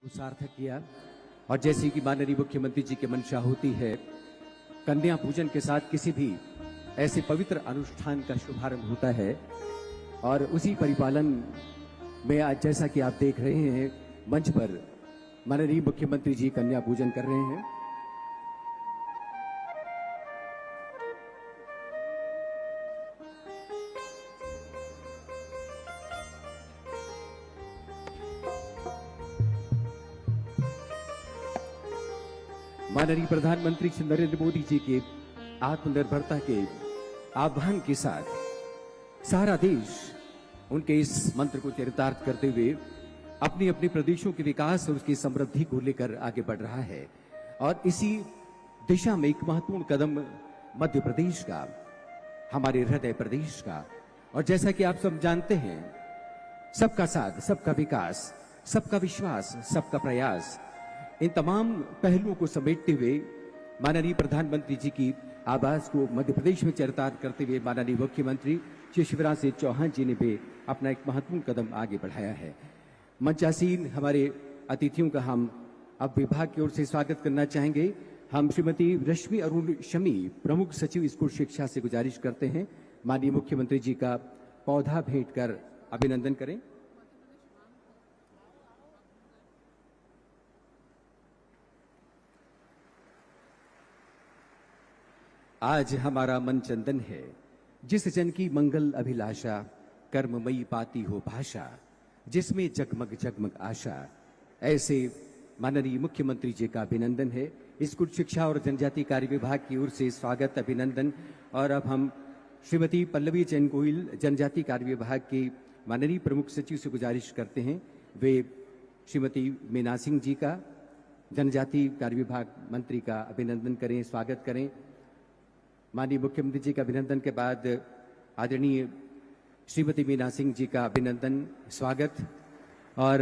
को सार्थक किया। और जैसे कि माननीय मुख्यमंत्री जी की मंशा होती है, कन्या पूजन के साथ किसी भी ऐसे पवित्र अनुष्ठान का शुभारंभ होता है। और उसी परिपालन में आज जैसा कि आप देख रहे हैं, मंच पर माननीय मुख्यमंत्री जी कन्या पूजन कर रहे हैं। माननीय प्रधानमंत्री श्री नरेंद्र मोदी जी के आत्मनिर्भरता के आह्वान के साथ सारा देश उनके इस मंत्र को चरितार्थ करते हुए अपने अपने प्रदेशों के विकास और उसकी समृद्धि को लेकर आगे बढ़ रहा है। और इसी दिशा में एक महत्वपूर्ण कदम मध्य प्रदेश का, हमारे हृदय प्रदेश का। और जैसा कि आप सब जानते हैं, सबका साथ, सबका विकास, सबका विश्वास, सबका प्रयास, इन तमाम पहलुओं को समेटते हुए माननीय प्रधानमंत्री जी की आवाज को मध्य प्रदेश में चरितार्थ करते हुए माननीय मुख्यमंत्री श्री शिवराज सिंह चौहान जी ने भी अपना एक महत्वपूर्ण कदम आगे बढ़ाया है। मंचासीन हमारे अतिथियों का हम अब विभाग की ओर से स्वागत करना चाहेंगे। हम श्रीमती रश्मि अरुण शमी, प्रमुख सचिव स्कूल शिक्षा, से गुजारिश करते हैं माननीय मुख्यमंत्री जी का पौधा भेंट कर अभिनंदन करें। आज हमारा मन चंदन है, जिस जन की मंगल अभिलाषा, कर्ममयी पाती हो भाषा, जिसमें जगमग जगमग आशा। ऐसे माननीय मुख्यमंत्री जी का अभिनंदन है। स्कूल शिक्षा और जनजाति कार्य विभाग की ओर से स्वागत, अभिनंदन। और अब हम श्रीमती पल्लवी जैन गोयल, जनजाति कार्य विभाग की माननीय प्रमुख सचिव, से गुजारिश करते हैं वे श्रीमती मीना सिंह जी का, जनजाति कार्य विभाग मंत्री का अभिनंदन करें, स्वागत करें। माननीय मुख्यमंत्री जी के अभिनंदन के बाद आदरणीय श्रीमती मीना सिंह जी का अभिनंदन, स्वागत। और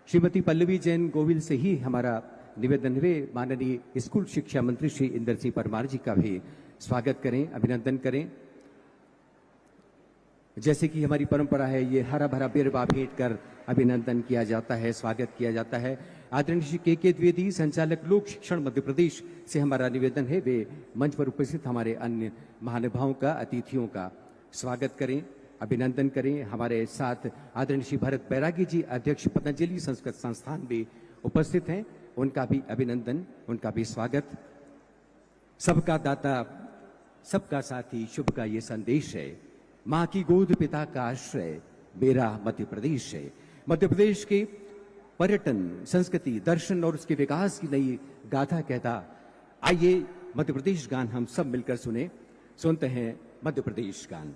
श्रीमती पल्लवी जैन गोविल से ही हमारा निवेदन है, माननीय स्कूल शिक्षा मंत्री श्री इंदर सिंह परमार जी का भी स्वागत करें, अभिनंदन करें। जैसे कि हमारी परंपरा है, ये हरा भरा बिरवा भेंट कर अभिनंदन किया जाता है, स्वागत किया जाता है। आदरणीय श्री के द्विवेदी, संचालक लोक शिक्षण मध्य प्रदेश, से हमारा निवेदन है वे मंच पर उपस्थित हमारे अन्य महानुभावों का, अतिथियों का स्वागत करें, अभिनंदन करें। हमारे साथ आदरणीय श्री भरत बैरागी जी, अध्यक्ष पतंजलि संस्कृत संस्थान, भी उपस्थित हैं, उनका भी अभिनंदन, उनका भी स्वागत। सबका दाता, सबका साथी, शुभ का ये संदेश है, माँ की गोद पिता का आश्रय, मेरा मध्य प्रदेश है। मध्य प्रदेश के पर्यटन, संस्कृति, दर्शन और उसके विकास की नई गाथा कहता आइए मध्य प्रदेश गान हम सब मिलकर सुनते हैं मध्य प्रदेश गान।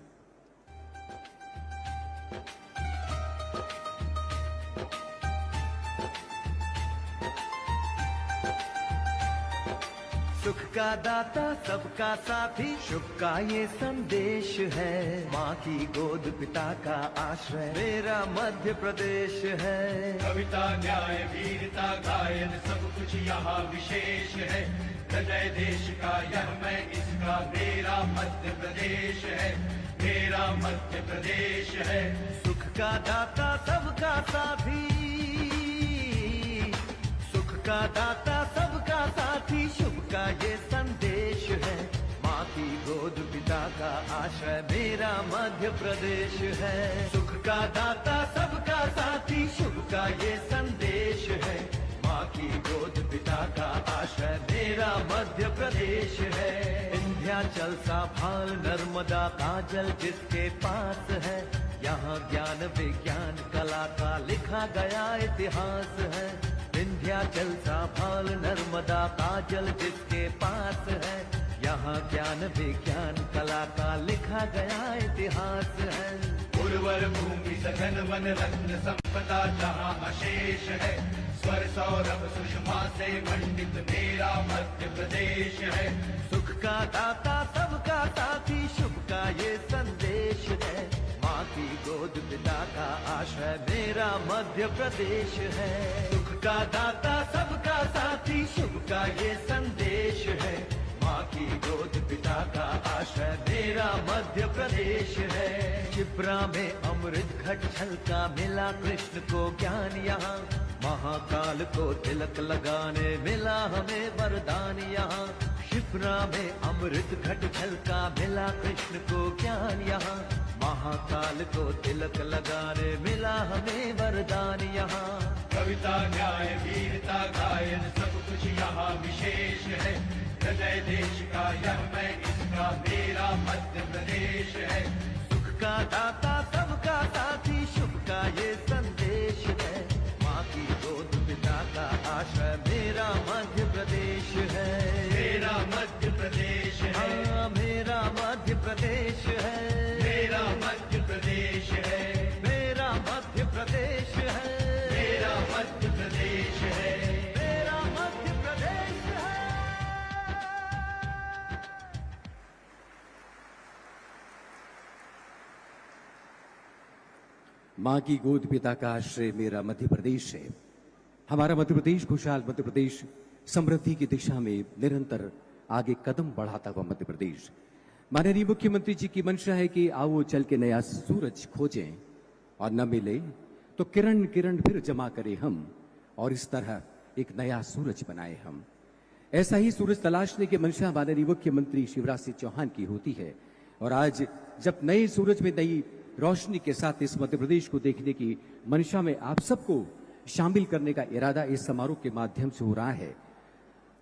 सुख का दाता, सबका साथी, शुभ का ये संदेश है, माँ की गोद पिता का आश्रय, मेरा मध्य प्रदेश है। कविता, न्याय, वीरता, गायन, सब कुछ यहाँ विशेष है। हृदय देश का यह मैं इसका, मेरा मध्य प्रदेश है, मेरा मध्य प्रदेश है। सुख का दाता, सबका साथी, सुख का दाता, सबका साथी, शुभ का ये संदेश है, माँ की गोद पिता का आश्रय, मेरा मध्य प्रदेश है। सुख का दाता, सबका साथी, शुभ का ये संदेश है, माँ की गोद पिता का आश्रय, मेरा मध्य प्रदेश है। विंध्याचल साभाल नर्मदा काजल जिसके पास है, यहाँ ज्ञान विज्ञान कला का लिखा गया इतिहास है। विंध्याचल साभाल नर्मदा काजल जिसके पास है, यहाँ ज्ञान विज्ञान कला का लिखा गया इतिहास है। उर्वर भूमि सघन वन रत्न संपदा जहाँ अशेष है, स्वर सौरभ सुषमा से मंडित मेरा मध्य प्रदेश है। सुख का दाता, सबका साथी, शुभ का ये संदेश है, माँ की गोद पिता का आश्रय, मेरा मध्य प्रदेश है। सुख का दाता, सबका साथी, शुभ का ये संदेश है, माँ की गोद पिता का आश्रय मेरा मध्य प्रदेश है। क्षिप्रा में अमृत घट छलका मिला कृष्ण को ज्ञान यहाँ, महाकाल को तिलक लगाने मिला हमें वरदान यहाँ। क्षिप्रा में अमृत घट छलका मिला कृष्ण को ज्ञान यहाँ, महाकाल को तिलक लगाने मिला हमें वरदान यहाँ। कविता न्याय वीरता गायन सब कुछ यहाँ विशेष है। हृदय देश का यह मैं इसका मेरा मध्य प्रदेश है। सुख का दाता सबका साथी शुभ का ये संदेश है। माँ की गोद पिता का आश्रय मेरा मध्य प्रदेश है। मेरा मध्य प्रदेश है। हाँ, मेरा मध्य प्रदेश है। मेरा मध्य प्रदेश है। मेरा मध्य प्रदेश है। मेरा मध्य प्रदेश है। मेरा मध्य प्रदेश है। माँ की गोद पिता का आश्रय मेरा मध्य प्रदेश है। हमारा मध्य प्रदेश खुशहाल मध्य प्रदेश, समृद्धि की दिशा में निरंतर आगे कदम बढ़ाता हुआ मध्य प्रदेश। माननीय मुख्यमंत्री जी की मंशा है कि आओ चल के नया सूरज खोजें और न मिले तो किरण किरण फिर जमा करें हम, और इस तरह एक नया सूरज बनाए हम। ऐसा ही सूरज तलाशने की मंशा माननीय मुख्यमंत्री शिवराज सिंह चौहान की होती है। और आज जब नए सूरज में नई रोशनी के साथ इस मध्य प्रदेश को देखने की मंशा में आप सबको शामिल करने का इरादा इस समारोह के माध्यम से हो रहा है।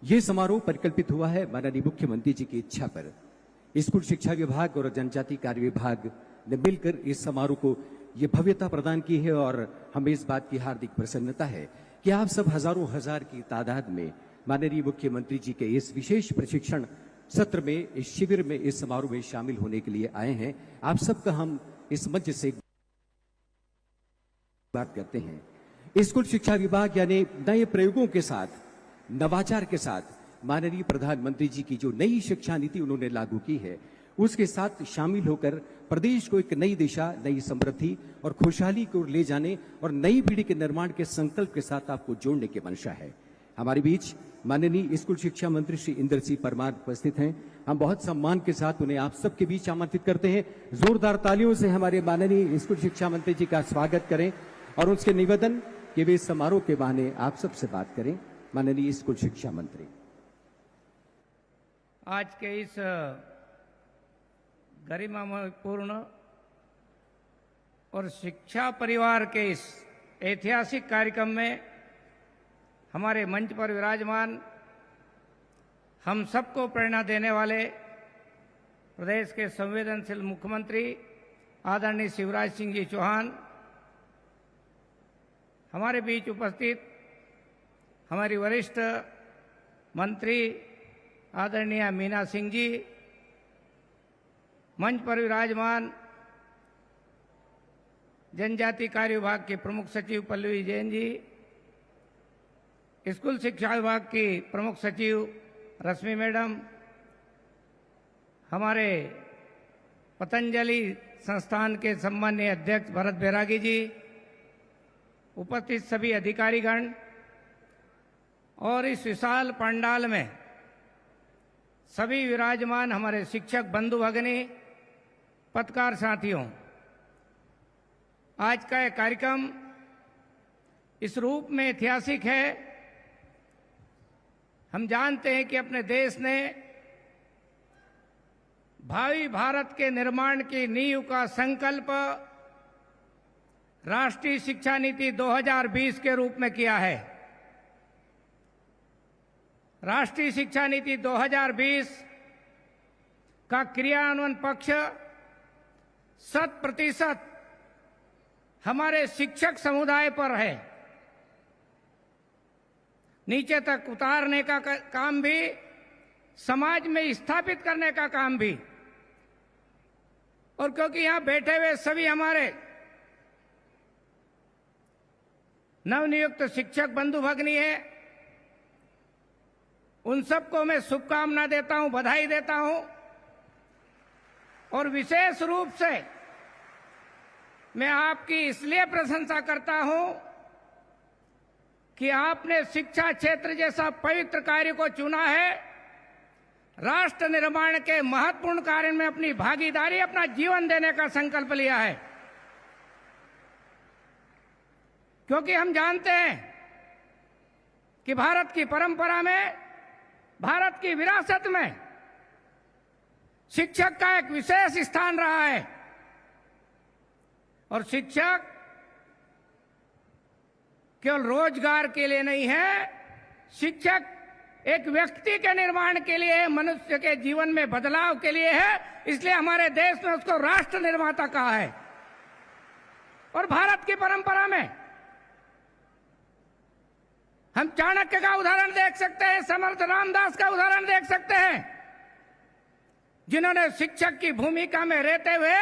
यह समारोह परिकल्पित हुआ है माननीय मुख्यमंत्री जी की इच्छा पर। स्कूल शिक्षा विभाग और जनजाति कार्य विभाग ने मिलकर इस समारोह को ये भव्यता प्रदान की है, और हमें इस बात की हार्दिक प्रसन्नता है कि आप सब हजारों हजार की तादाद में माननीय मुख्यमंत्री जी के इस विशेष प्रशिक्षण सत्र में, इस शिविर में, इस समारोह में शामिल होने के लिए आए हैं। आप सबका हम इस मंच से बात करते हैं। स्कूल शिक्षा विभाग यानी नए प्रयोगों के साथ, नवाचार के साथ माननीय प्रधानमंत्री जी की जो नई शिक्षा नीति उन्होंने लागू की है, उसके साथ शामिल होकर प्रदेश को एक नई दिशा, नई समृद्धि और खुशहाली की ओर ले जाने और नई पीढ़ी के निर्माण के संकल्प के साथ आपको जोड़ने की मंशा है। हमारे बीच माननीय स्कूल शिक्षा मंत्री श्री इंदर सिंह परमार उपस्थित हैं। हम बहुत सम्मान के साथ उन्हें आप सबके बीच आमंत्रित करते हैं। जोरदार तालियों से हमारे माननीय स्कूल शिक्षा मंत्री जी का स्वागत करें और उनके निवेदन कि वे समारोह के बहाने आप सबसे बात करें। माननीय स्कूल शिक्षा मंत्री। आज के इस गरिमापूर्ण और शिक्षा परिवार के इस ऐतिहासिक कार्यक्रम में हमारे मंच पर विराजमान, हम सबको प्रेरणा देने वाले प्रदेश के संवेदनशील मुख्यमंत्री आदरणीय शिवराज सिंह जी चौहान, हमारे बीच उपस्थित हमारी वरिष्ठ मंत्री आदरणीय मीना सिंह जी, मंच पर विराजमान जनजाति कार्य विभाग के प्रमुख सचिव पल्लवी जैन जी, स्कूल शिक्षा विभाग की प्रमुख सचिव रश्मि मैडम, हमारे पतंजलि संस्थान के सम्मानीय अध्यक्ष भरत बैरागी जी, उपस्थित सभी अधिकारीगण और इस विशाल पंडाल में सभी विराजमान हमारे शिक्षक बंधु भगिनी, पत्रकार साथियों, आज का यह कार्यक्रम इस रूप में ऐतिहासिक है। हम जानते हैं कि अपने देश ने भावी भारत के निर्माण की नींव का संकल्प राष्ट्रीय शिक्षा नीति 2020 के रूप में किया है। राष्ट्रीय शिक्षा नीति 2020 का क्रियान्वयन पक्ष 100% हमारे शिक्षक समुदाय पर है। नीचे तक उतारने का काम भी, समाज में स्थापित करने का काम भी। और क्योंकि यहां बैठे हुए सभी हमारे नवनियुक्त शिक्षक बंधु भगिनी है, उन सबको मैं शुभकामना देता हूं, बधाई देता हूं। और विशेष रूप से मैं आपकी इसलिए प्रशंसा करता हूं कि आपने शिक्षा क्षेत्र जैसा पवित्र कार्य को चुना है राष्ट्र निर्माण के महत्वपूर्ण कार्य में अपनी भागीदारी, अपना जीवन देने का संकल्प लिया है। क्योंकि हम जानते हैं कि भारत की परंपरा में, भारत की विरासत में शिक्षक का एक विशेष स्थान रहा है। और शिक्षक केवल रोजगार के लिए नहीं है, शिक्षक एक व्यक्ति के निर्माण के लिए है, मनुष्य के जीवन में बदलाव के लिए है। इसलिए हमारे देश में उसको राष्ट्र निर्माता कहा है। और भारत की परंपरा में हम चाणक्य का उदाहरण देख सकते हैं, समर्थ रामदास का उदाहरण देख सकते हैं, जिन्होंने शिक्षक की भूमिका में रहते हुए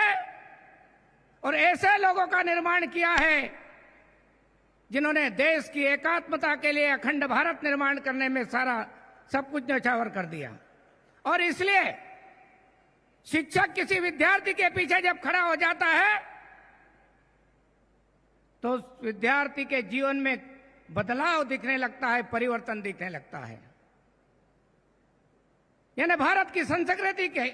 और ऐसे लोगों का निर्माण किया है जिन्होंने देश की एकात्मता के लिए अखंड भारत निर्माण करने में सारा सब कुछ न्यौछावर कर दिया। और इसलिए शिक्षक किसी विद्यार्थी के पीछे जब खड़ा हो जाता है तो उस विद्यार्थी के जीवन में बदलाव दिखने लगता है, परिवर्तन दिखने लगता है। यानी भारत की संस्कृति के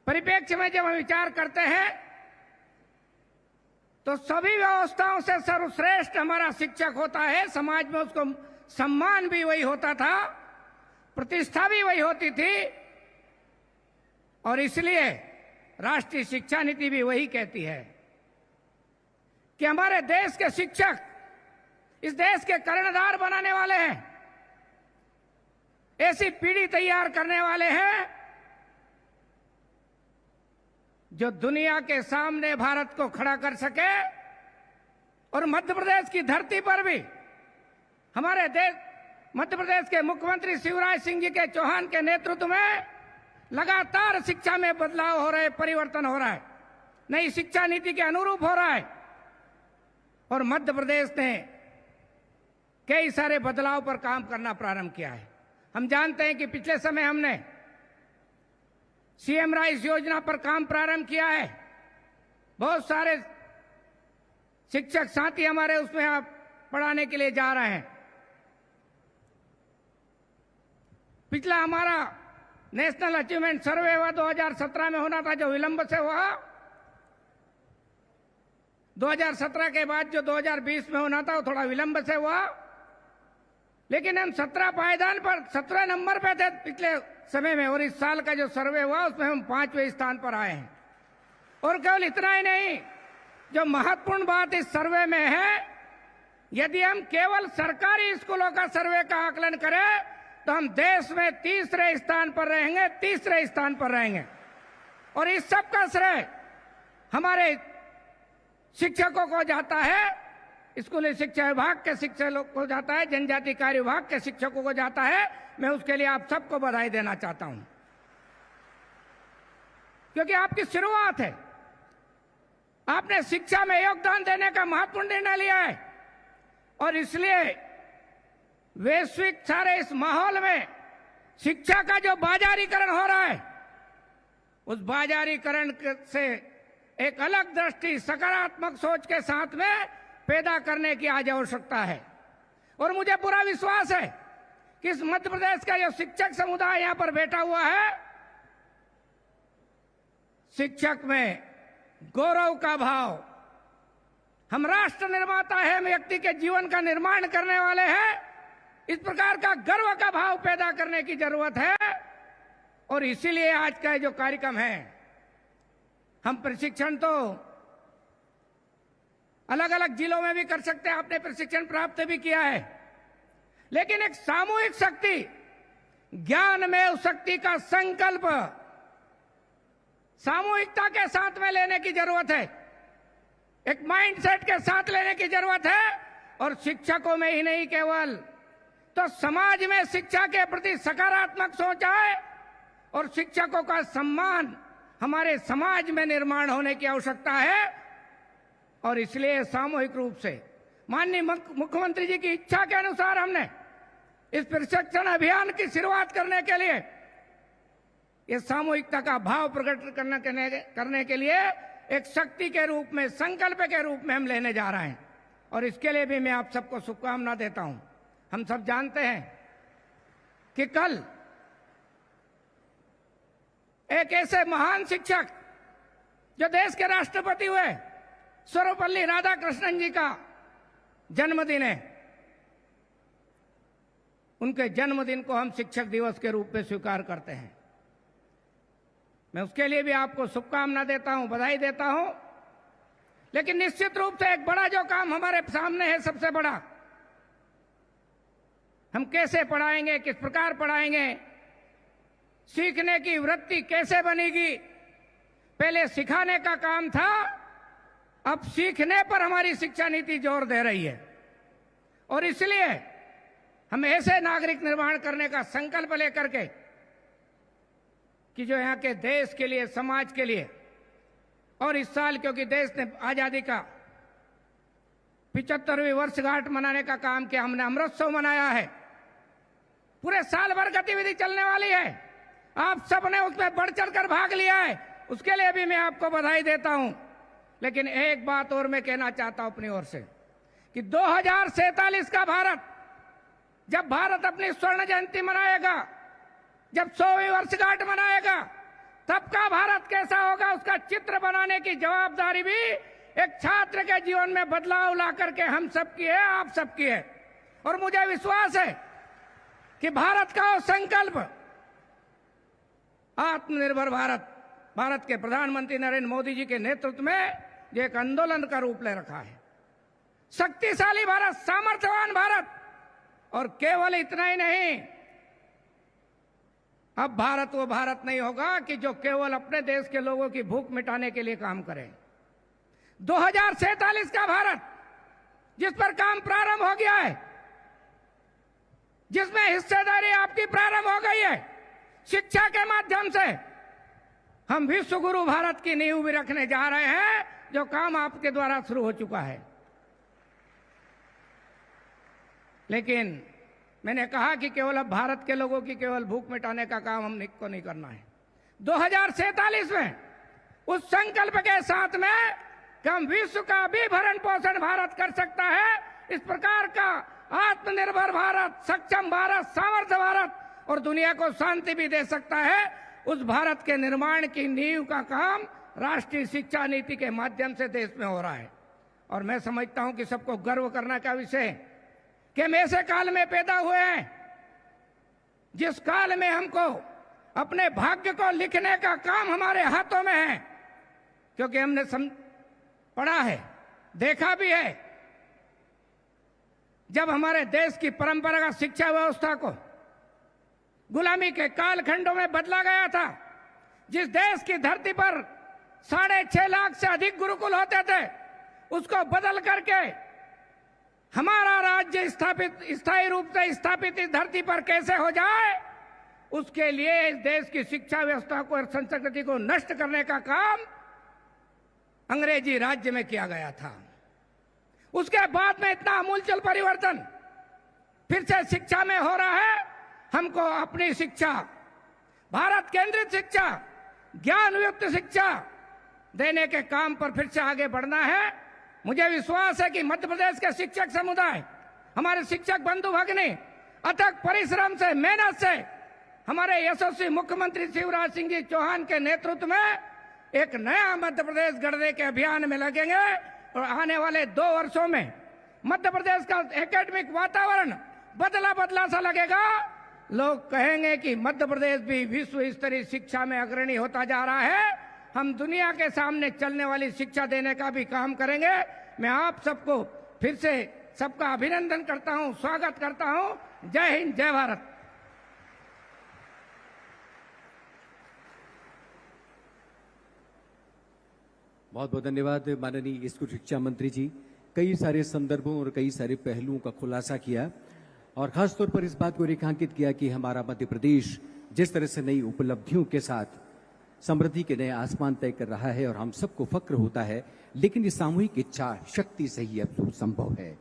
परिप्रेक्ष्य में जब हम विचार करते हैं तो सभी व्यवस्थाओं से सर्वश्रेष्ठ हमारा शिक्षक होता है। समाज में उसको सम्मान भी वही होता था, प्रतिष्ठा भी वही होती थी। और इसलिए राष्ट्रीय शिक्षा नीति भी वही कहती है कि हमारे देश के शिक्षक इस देश के कर्णधार बनाने वाले हैं, ऐसी पीढ़ी तैयार करने वाले हैं जो दुनिया के सामने भारत को खड़ा कर सके। और मध्य प्रदेश की धरती पर भी हमारे देश, मध्य प्रदेश के मुख्यमंत्री शिवराज सिंह जी के चौहान के नेतृत्व में लगातार शिक्षा में बदलाव हो रहे हैं, परिवर्तन हो रहा है, नई शिक्षा नीति के अनुरूप हो रहा है। और मध्य प्रदेश ने कई सारे बदलाव पर काम करना प्रारंभ किया है। हम जानते हैं कि पिछले समय हमने सीएम राइस योजना पर काम प्रारंभ किया है। बहुत सारे शिक्षक साथी हमारे उसमें आप पढ़ाने के लिए जा रहे हैं। पिछला हमारा नेशनल अचीवमेंट सर्वे हुआ 2017 में होना था, जो विलंब से हुआ। 2017 के बाद जो 2020 में होना था वो थोड़ा विलंब से हुआ। लेकिन हम 17 पायदान पर 17 नंबर पे थे पिछले समय में, और इस साल का जो सर्वे हुआ उसमें हम 5वें स्थान पर आए हैं। और केवल इतना ही नहीं, जो महत्वपूर्ण बात इस सर्वे में है, यदि हम केवल सरकारी स्कूलों का सर्वे का आकलन करें तो हम देश में तीसरे स्थान पर रहेंगे। और इस सब का श्रेय हमारे शिक्षकों को जाता है, स्कूली शिक्षा विभाग के शिक्षकों को जाता है, जनजाति कार्य विभाग के शिक्षकों को जाता है। मैं उसके लिए आप सबको बधाई देना चाहता हूं, क्योंकि आपकी शुरुआत है। आपने शिक्षा में योगदान देने का महत्वपूर्ण निर्णय लिया है। और इसलिए वैश्विक सारे इस माहौल में शिक्षा का जो बाजारीकरण हो रहा है, उस बाजारीकरण से एक अलग दृष्टि, सकारात्मक सोच के साथ में पैदा करने की आज आवश्यकता है। और मुझे पूरा विश्वास है कि इस मध्य प्रदेश का जो शिक्षक समुदाय यहां पर बैठा हुआ है, शिक्षक में गौरव का भाव, हम राष्ट्र निर्माता है, हम व्यक्ति के जीवन का निर्माण करने वाले हैं, इस प्रकार का गर्व का भाव पैदा करने की जरूरत है। और इसीलिए आज का जो कार्यक्रम है, हम प्रशिक्षण तो अलग अलग जिलों में भी कर सकते हैं, आपने प्रशिक्षण प्राप्त भी किया है, लेकिन एक सामूहिक शक्ति, ज्ञान में उस शक्ति का संकल्प सामूहिकता के साथ में लेने की जरूरत है, एक माइंडसेट के साथ लेने की जरूरत है। और शिक्षकों में ही नहीं, केवल तो समाज में शिक्षा के प्रति सकारात्मक सोच आए और शिक्षकों का सम्मान हमारे समाज में निर्माण होने की आवश्यकता है। और इसलिए सामूहिक रूप से माननीय मुख्यमंत्री जी की इच्छा के अनुसार हमने इस प्रशिक्षण अभियान की शुरुआत करने के लिए, ये सामूहिकता का भाव प्रकट करने के लिए एक शक्ति के रूप में, संकल्प के रूप में हम लेने जा रहे हैं। और इसके लिए भी मैं आप सबको शुभकामना देता हूं। हम सब जानते हैं कि कल एक ऐसे महान शिक्षक जो देश के राष्ट्रपति हुए, सर्वपल्ली राधाकृष्णन जी का जन्मदिन है। उनके जन्मदिन को हम शिक्षक दिवस के रूप में स्वीकार करते हैं। मैं उसके लिए भी आपको शुभकामना देता हूं, बधाई देता हूं। लेकिन निश्चित रूप से एक बड़ा जो काम हमारे सामने है, सबसे बड़ा, हम कैसे पढ़ाएंगे, किस प्रकार पढ़ाएंगे, सीखने की वृत्ति कैसे बनेगी। पहले सिखाने का काम था, अब सीखने पर हमारी शिक्षा नीति जोर दे रही है। और इसलिए हम ऐसे नागरिक निर्माण करने का संकल्प लेकर के कि जो यहाँ के देश के लिए, समाज के लिए, और इस साल क्योंकि देश ने आजादी का 75वीं वर्षगांठ मनाने का काम किया, हमने अमृतोत्सव मनाया है, पूरे साल भर गतिविधि चलने वाली है। आप सबने उसमें बढ़ चढ़कर भाग लिया है, उसके लिए भी मैं आपको बधाई देता हूं। लेकिन एक बात और मैं कहना चाहता हूं अपनी ओर से कि 2047 का भारत, जब भारत अपनी स्वर्ण जयंती मनाएगा, जब 100वीं वर्षगांठ मनाएगा, तब का भारत कैसा होगा, उसका चित्र बनाने की जवाबदारी भी एक छात्र के जीवन में बदलाव ला करके हम सबकी है, आप सबकी है। और मुझे विश्वास है कि भारत का वो संकल्प आत्मनिर्भर भारत, भारत के प्रधानमंत्री नरेंद्र मोदी जी के नेतृत्व में जो एक आंदोलन का रूप ले रखा है, शक्तिशाली भारत, सामर्थ्यवान भारत। और केवल इतना ही नहीं, अब भारत वो भारत नहीं होगा कि जो केवल अपने देश के लोगों की भूख मिटाने के लिए काम करे। 2047 का भारत, जिस पर काम प्रारंभ हो गया है, जिसमें हिस्सेदारी आपकी प्रारंभ हो गई है, शिक्षा के माध्यम से हम विश्व गुरु भारत की नींव भी रखने जा रहे हैं, जो काम आपके द्वारा शुरू हो चुका है। लेकिन मैंने कहा कि केवल अब भारत के लोगों की केवल भूख मिटाने का काम हमको नहीं करना है। 2047 में उस संकल्प के साथ में कि हम विश्व का भी भरण पोषण भारत कर सकता है, इस प्रकार का आत्मनिर्भर भारत, सक्षम भारत, सामर्थ्य भारत और दुनिया को शांति भी दे सकता है, उस भारत के निर्माण की नींव का काम राष्ट्रीय शिक्षा नीति के माध्यम से देश में हो रहा है। और मैं समझता हूं कि सबको गर्व करने का विषय कि हम ऐसे काल में पैदा हुए हैं जिस काल में हमको अपने भाग्य को लिखने का काम हमारे हाथों में है, क्योंकि हमने पढ़ा है, देखा भी है। जब हमारे देश की परंपरागत शिक्षा व्यवस्था को गुलामी के कालखंडों में बदला गया था, जिस देश की धरती पर 6.5 लाख से अधिक गुरुकुल होते थे, उसको बदल करके हमारा राज्य स्थायी रूप से स्थापित इस धरती पर कैसे हो जाए, उसके लिए इस देश की शिक्षा व्यवस्था को और संस्कृति को नष्ट करने का काम अंग्रेजी राज्य में किया गया था। उसके बाद में इतना आमूलचूल परिवर्तन फिर से शिक्षा में हो रहा है। हमको अपनी शिक्षा, भारत केंद्रित शिक्षा, ज्ञानयुक्त शिक्षा देने के काम पर फिर से आगे बढ़ना है। मुझे विश्वास है कि मध्य प्रदेश के शिक्षक समुदाय, हमारे शिक्षक बंधु भगिनी अथक परिश्रम से, मेहनत से हमारे यशस्वी मुख्यमंत्री शिवराज सिंह जी चौहान के नेतृत्व में एक नया मध्य प्रदेश गढ़ने के अभियान में लगेंगे और आने वाले 2 वर्षों में मध्य प्रदेश का एकेडमिक वातावरण बदला बदला सा लगेगा। लोग कहेंगे कि मध्य प्रदेश भी विश्व स्तरीय शिक्षा में अग्रणी होता जा रहा है। हम दुनिया के सामने चलने वाली शिक्षा देने का भी काम करेंगे। मैं आप सबको फिर से सबका अभिनंदन करता हूं, स्वागत करता हूं। जय हिंद, जय भारत। बहुत बहुत धन्यवाद माननीय स्कूल शिक्षा मंत्री जी। कई सारे संदर्भों और कई सारे पहलुओं का खुलासा किया और खासतौर पर इस बात को रेखांकित किया कि हमारा मध्य प्रदेश जिस तरह से नई उपलब्धियों के साथ समृद्धि के नए आसमान तय कर रहा है और हम सबको फक्र होता है, लेकिन ये सामूहिक इच्छा शक्ति से ही अब संभव है।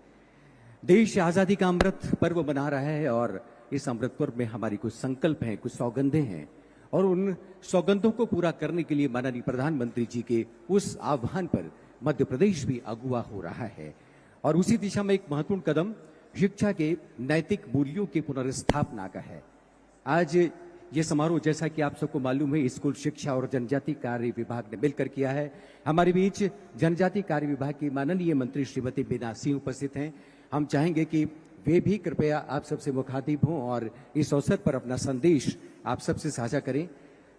देश आजादी का अमृत पर्व मना रहा है और इस अमृत पर्व में हमारी कुछ संकल्प हैं, कुछ सौगंधें हैं और उन सौगंधों को पूरा करने के लिए माननीय प्रधानमंत्री जी के उस आह्वान पर मध्य प्रदेश भी अगुवा हो रहा है। और उसी दिशा में एक महत्वपूर्ण कदम शिक्षा के नैतिक मूल्यों की पुनर्स्थापना का है। आज ये समारोह जैसा कि आप सबको मालूम है स्कूल शिक्षा और जनजाति कार्य विभाग ने मिलकर किया है। हमारे बीच जनजाति कार्य विभाग की माननीय मंत्री श्रीमती बीना सिंह उपस्थित हैं। हम चाहेंगे कि वे भी कृपया आप सबसे मुखातिब हों और इस अवसर पर अपना संदेश आप सबसे साझा करें।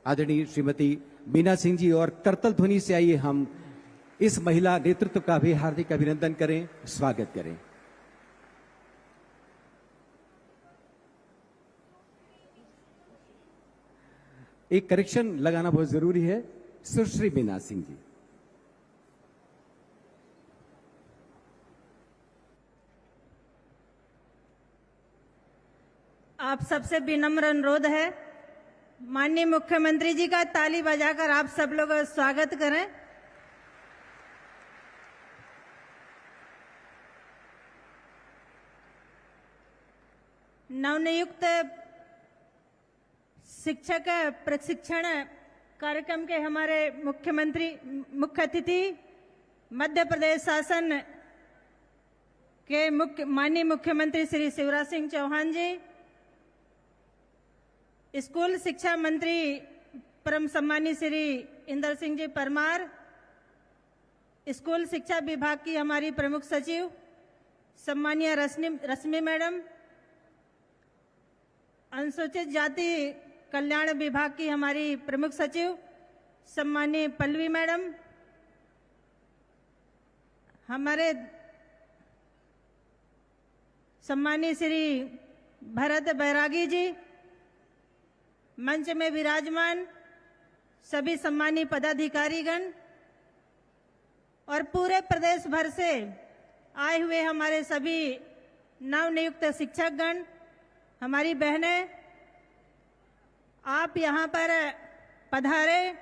आदरणीय श्रीमती बीना सिंह जी और करतल ध्वनि से आइए हम इस महिला नेतृत्व का भी हार्दिक अभिनंदन करें, स्वागत करें। एक करेक्शन लगाना बहुत जरूरी है। सुश्री बीना सिंह जी। आप सबसे विनम्र अनुरोध है, माननीय मुख्यमंत्री जी का ताली बजाकर आप सब लोग स्वागत करें। नवनियुक्त शिक्षक प्रशिक्षण कार्यक्रम के हमारे मुख्य अतिथि मध्य प्रदेश शासन के माननीय मुख्यमंत्री श्री शिवराज सिंह चौहान जी, स्कूल शिक्षा मंत्री परम सम्मानीय श्री इंदर सिंह जी परमार, स्कूल शिक्षा विभाग की हमारी प्रमुख सचिव सम्मानीय रश्मि मैडम, अनुसूचित जाति कल्याण विभाग की हमारी प्रमुख सचिव सम्मानीय पल्लवी मैडम, हमारे सम्मानीय श्री भरत बैरागी जी, मंच में विराजमान सभी सम्मानीय पदाधिकारीगण और पूरे प्रदेश भर से आए हुए हमारे सभी नवनियुक्त शिक्षकगण, हमारी बहनें, आप यहाँ पर पधारे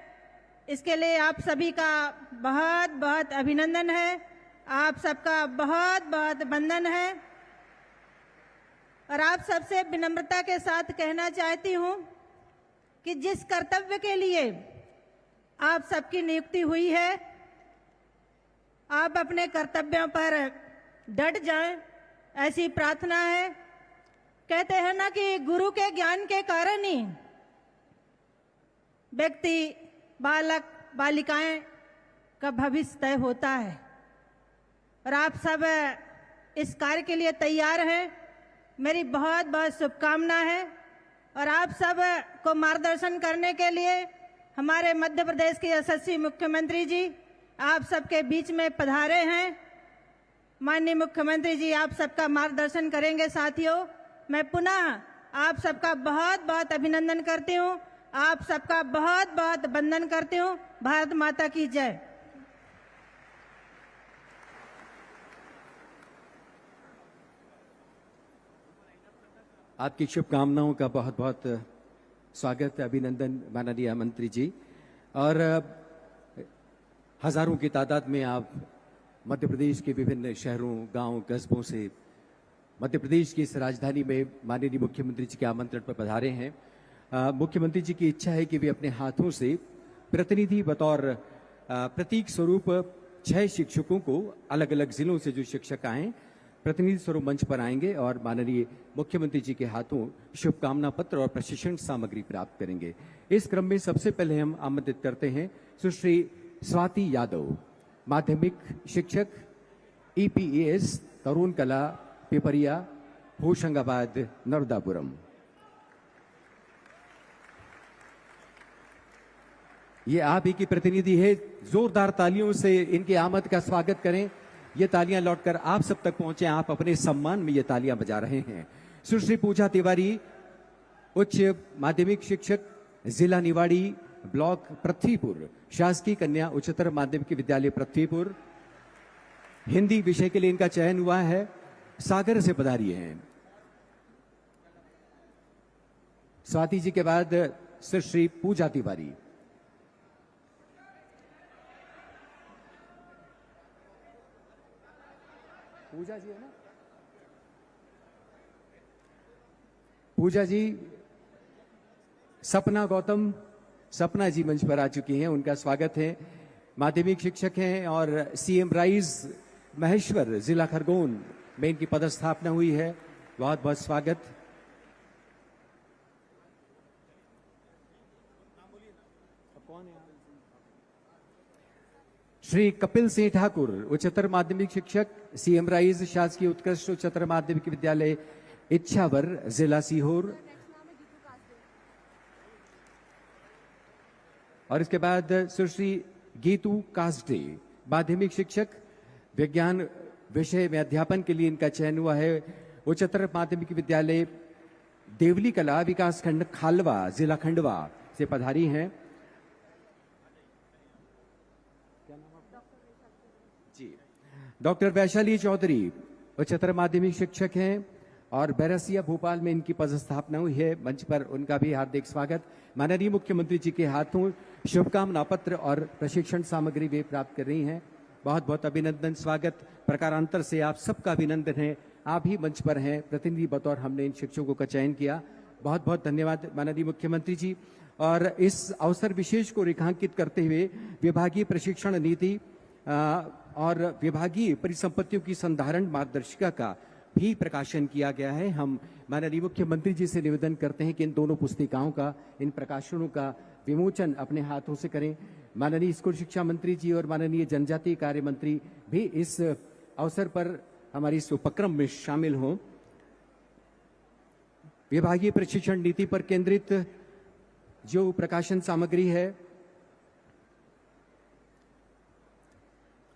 इसके लिए आप सभी का बहुत बहुत अभिनंदन है। आप सबका बहुत बहुत वंदन है और आप सबसे विनम्रता के साथ कहना चाहती हूँ कि जिस कर्तव्य के लिए आप सबकी नियुक्ति हुई है, आप अपने कर्तव्यों पर डट जाएं, ऐसी प्रार्थना है। कहते हैं ना कि गुरु के ज्ञान के कारण ही व्यक्ति, बालक, बालिकाएं का भविष्य तय होता है और आप सब इस कार्य के लिए तैयार हैं। मेरी बहुत बहुत शुभकामना है और आप सब को मार्गदर्शन करने के लिए हमारे मध्य प्रदेश के यशस्वी मुख्यमंत्री जी आप सबके बीच में पधारे हैं। माननीय मुख्यमंत्री जी आप सबका मार्गदर्शन करेंगे। साथियों, मैं पुनः आप सबका बहुत बहुत अभिनंदन करती हूँ, आप सबका बहुत बहुत वंदन करती हूँ। भारत माता की जय। आपकी शुभकामनाओं का बहुत बहुत स्वागत, अभिनंदन माननीय मंत्री जी। और हजारों की तादाद में आप मध्य प्रदेश के विभिन्न शहरों, गांव, कस्बों से मध्य प्रदेश की इस राजधानी में माननीय मुख्यमंत्री जी के आमंत्रण पर पधारे हैं। मुख्यमंत्री जी की इच्छा है कि वे अपने हाथों से प्रतिनिधि बतौर प्रतीक स्वरूप 6 शिक्षकों को अलग अलग जिलों से जो शिक्षक आए प्रतिनिधि स्वरूप मंच पर आएंगे और माननीय मुख्यमंत्री जी के हाथों शुभकामना पत्र और प्रशिक्षण सामग्री प्राप्त करेंगे। इस क्रम में सबसे पहले हम आमंत्रित करते हैं सुश्री स्वाति यादव, माध्यमिक शिक्षक, EPAS, तरुण कला, पिपरिया, होशंगाबाद, नर्मदापुरम। ये आप ही की प्रतिनिधि है, जोरदार तालियों से इनकी आमद का स्वागत करें। ये तालियां लौटकर आप सब तक पहुंचे, आप अपने सम्मान में ये तालियां बजा रहे हैं। सुश्री पूजा तिवारी, उच्च माध्यमिक शिक्षक, जिला निवाड़ी, ब्लॉक पृथ्वीपुर, शासकीय कन्या उच्चतर माध्यमिक विद्यालय पृथ्वीपुर। हिंदी विषय के लिए इनका चयन हुआ है। सागर से पधारी हैं। स्वाति जी के बाद सुश्री पूजा तिवारी। पूजा जी है ना? पूजा जी। सपना गौतम, सपना जी मंच पर आ चुकी हैं, उनका स्वागत है। माध्यमिक शिक्षक हैं और CM राइज महेश्वर, जिला खरगोन में इनकी पदस्थापना हुई है। बहुत बहुत स्वागत। श्री कपिल सिंह ठाकुर, उच्चतर माध्यमिक शिक्षक, सीएम राइज शासकीय उत्कृष्ट उच्चतर माध्यमिक विद्यालय इच्छावर, जिला सीहोर। और इसके बाद सुश्री गीतू कास्डे, माध्यमिक शिक्षक, विज्ञान विषय में अध्यापन के लिए इनका चयन हुआ है। उच्चतर माध्यमिक विद्यालय देवली कला विकास खंड खालवा, जिला खंडवा से पधारी हैं। जी, डॉक्टर वैशाली चौधरी, उच्चतर माध्यमिक शिक्षक हैं और बैरसिया भोपाल में इनकी पदस्थापना हुई है। मंच पर उनका भी हार्दिक स्वागत। माननीय मुख्यमंत्री जी के हाथों शुभकामना पत्र और प्रशिक्षण सामग्री वे प्राप्त कर रही हैं। बहुत बहुत अभिनंदन, स्वागत। प्रकारांतर से आप सबका अभिनंदन है। आप ही मंच पर हैं, प्रतिनिधि बतौर हमने इन शिक्षकों का चयन किया। बहुत बहुत धन्यवाद माननीय मुख्यमंत्री जी। और इस अवसर विशेष को रेखांकित करते हुए विभागीय प्रशिक्षण नीति और विभागीय परिसंपत्तियों की संधारण मार्गदर्शिका का भी प्रकाशन किया गया है। हम माननीय मुख्यमंत्री जी से निवेदन करते हैं कि इन दोनों पुस्तिकाओं का, इन प्रकाशनों का विमोचन अपने हाथों से करें। माननीय स्कूल शिक्षा मंत्री जी और माननीय जनजातीय कार्य मंत्री भी इस अवसर पर हमारी इस उपक्रम में शामिल हों। विभागीय प्रशिक्षण नीति पर केंद्रित जो प्रकाशन सामग्री है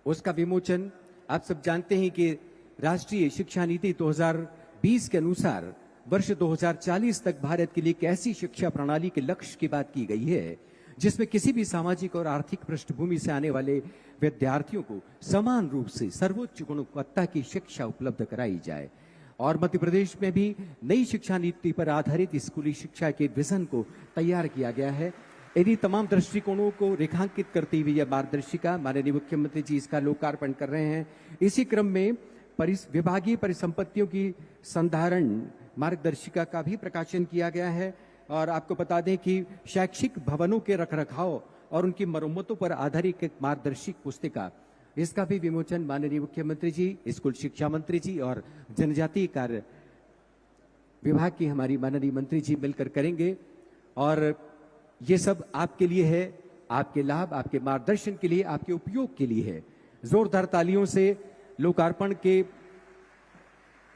उसका विमोचन, आप सब जानते हैं कि राष्ट्रीय शिक्षा नीति 2020 के अनुसार वर्ष 2040 तक भारत के लिए एक ऐसी शिक्षा प्रणाली के लक्ष्य की बात की गई है जिसमें किसी भी सामाजिक और आर्थिक पृष्ठभूमि से आने वाले विद्यार्थियों को समान रूप से सर्वोच्च गुणवत्ता की शिक्षा उपलब्ध कराई जाए। और मध्य प्रदेश में भी नई शिक्षा नीति पर आधारित स्कूली शिक्षा के विजन को तैयार किया गया है। इन्हीं तमाम दृष्टिकोणों को रेखांकित करती हुई यह मार्गदर्शिका माननीय मुख्यमंत्री जी इसका लोकार्पण कर रहे हैं। इसी क्रम में विभागीय परिसंपत्तियों की संधारण मार्गदर्शिका का भी प्रकाशन किया गया है। और आपको बता दें कि शैक्षिक भवनों के रखरखाव और उनकी मरम्मतों पर आधारित एक मार्गदर्शिक पुस्तिका, इसका भी विमोचन माननीय मुख्यमंत्री जी, स्कूल शिक्षा मंत्री जी और जनजातीय कार्य विभाग की हमारी माननीय मंत्री जी मिलकर करेंगे। और ये सब आपके लिए है, आपके लाभ, आपके मार्गदर्शन के लिए, आपके उपयोग के लिए है। जोरदार तालियों से लोकार्पण के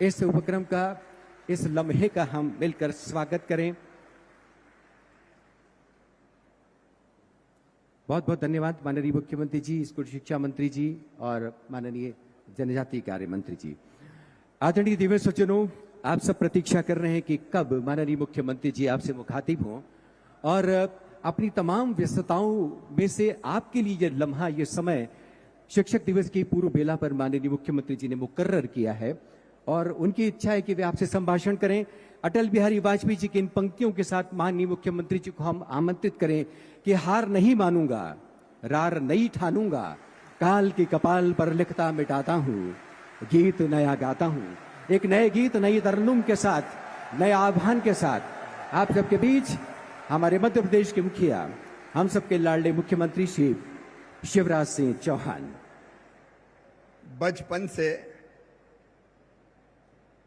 इस उपक्रम का, इस लम्हे का हम मिलकर स्वागत करें। बहुत बहुत धन्यवाद माननीय मुख्यमंत्री जी, स्कूल शिक्षा मंत्री जी और माननीय जनजातीय कार्य मंत्री जी। आदरणीय दिव्य सज्जनों, आप सब प्रतीक्षा कर रहे हैं कि कब माननीय मुख्यमंत्री जी आपसे मुखातिब हों और अपनी तमाम व्यस्तताओं में से आपके लिए ये लम्हा, ये समय शिक्षक दिवस की पूर्व बेला पर माननीय मुख्यमंत्री जी ने मुकर्रर किया है और उनकी इच्छा है कि वे आपसे संभाषण करें। अटल बिहारी वाजपेयी जी की इन पंक्तियों के साथ माननीय मुख्यमंत्री जी को हम आमंत्रित करें कि हार नहीं मानूंगा, रार नहीं ठानूंगा, काल की कपाल पर लिखता मिटाता हूँ, गीत नया गाता हूँ। एक नए गीत, नई तरन्नुम के साथ, नए आह्वान के साथ आप सबके बीच हमारे मध्य प्रदेश के मुखिया, हम सबके लाडले मुख्यमंत्री श्री शिवराज सिंह चौहान। बचपन से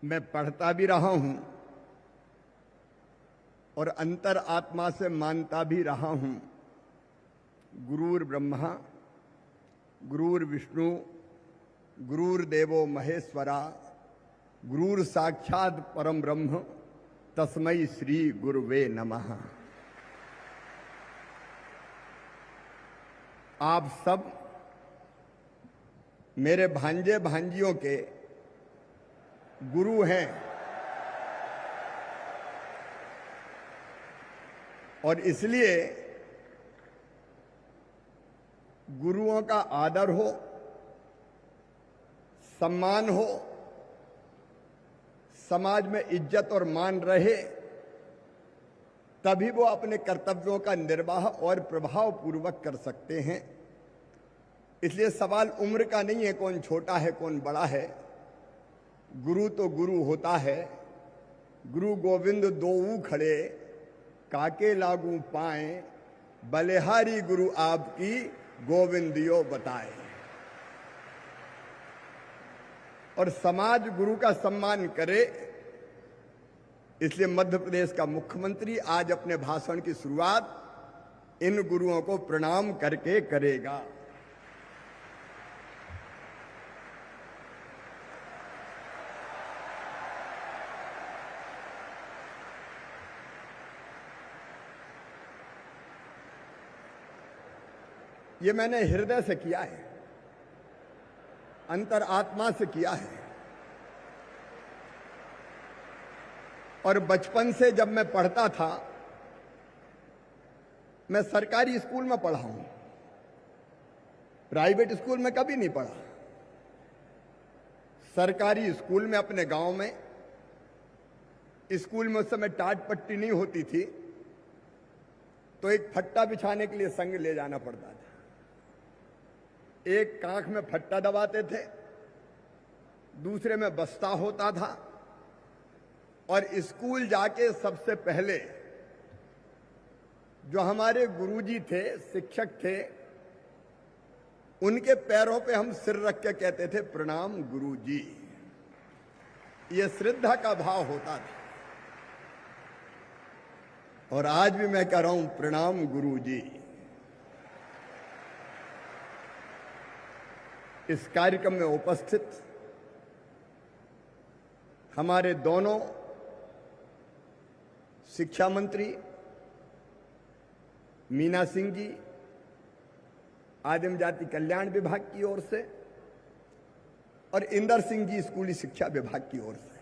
मैं पढ़ता भी रहा हूं और अंतर आत्मा से मानता भी रहा हूं, गुरुर् ब्रह्मा गुरुर् विष्णु गुरुर्देवो महेश्वरा गुरुर् साक्षात परम ब्रह्म तस्मै श्री गुरुवे नमः। आप सब मेरे भांजे भांजियों के गुरु हैं और इसलिए गुरुओं का आदर हो, सम्मान हो, समाज में इज्जत और मान रहे, तभी वो अपने कर्तव्यों का निर्वाह और प्रभाव पूर्वक कर सकते हैं। इसलिए सवाल उम्र का नहीं है, कौन छोटा है कौन बड़ा है। गुरु तो गुरु होता है। गुरु गोविंद दोऊ खड़े, काके लागू पाए, बलिहारी गुरु आपकी गोविंदियो बताए। और समाज गुरु का सम्मान करे, इसलिए मध्य प्रदेश का मुख्यमंत्री आज अपने भाषण की शुरुआत इन गुरुओं को प्रणाम करके करेगा। ये मैंने हृदय से किया है, अंतरात्मा से किया है। और बचपन से जब मैं पढ़ता था, मैं सरकारी स्कूल में पढ़ा हूं, प्राइवेट स्कूल में कभी नहीं पढ़ा। सरकारी स्कूल में अपने गांव में, स्कूल में उस समय टाट पट्टी नहीं होती थी, तो एक फट्टा बिछाने के लिए संग ले जाना पड़ता था। एक कांख में फट्टा दबाते थे, दूसरे में बस्ता होता था, और स्कूल जाके सबसे पहले जो हमारे गुरुजी थे, शिक्षक थे, उनके पैरों पे हम सिर रख के कहते थे प्रणाम गुरुजी। ये श्रद्धा का भाव होता था। और आज भी मैं कह रहा हूं प्रणाम गुरुजी। इस कार्यक्रम में उपस्थित हमारे दोनों शिक्षा मंत्री मीना सिंह जी, आदिम जाति कल्याण विभाग की ओर से, और इंदर सिंह जी, स्कूली शिक्षा विभाग की ओर से,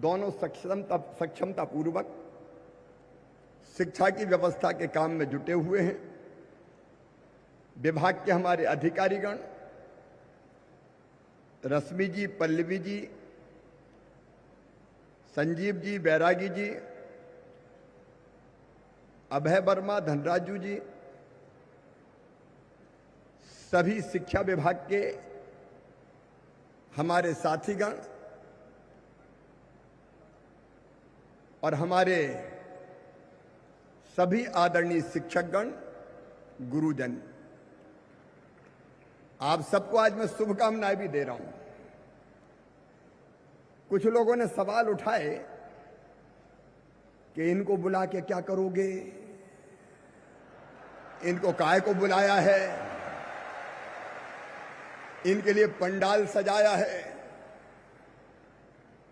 दोनों सक्षमता पूर्वक शिक्षा की व्यवस्था के काम में जुटे हुए हैं। विभाग के हमारे अधिकारीगण, रश्मि जी, पल्लवी जी, संजीव जी, बैरागी जी, अभय वर्मा, धनराजू जी, सभी शिक्षा विभाग के हमारे साथीगण और हमारे सभी आदरणीय शिक्षकगण, गुरुजन, आप सबको आज मैं शुभकामनाएं भी दे रहा हूं। कुछ लोगों ने सवाल उठाए कि इनको बुला के क्या करोगे, इनको काय को बुलाया है, इनके लिए पंडाल सजाया है,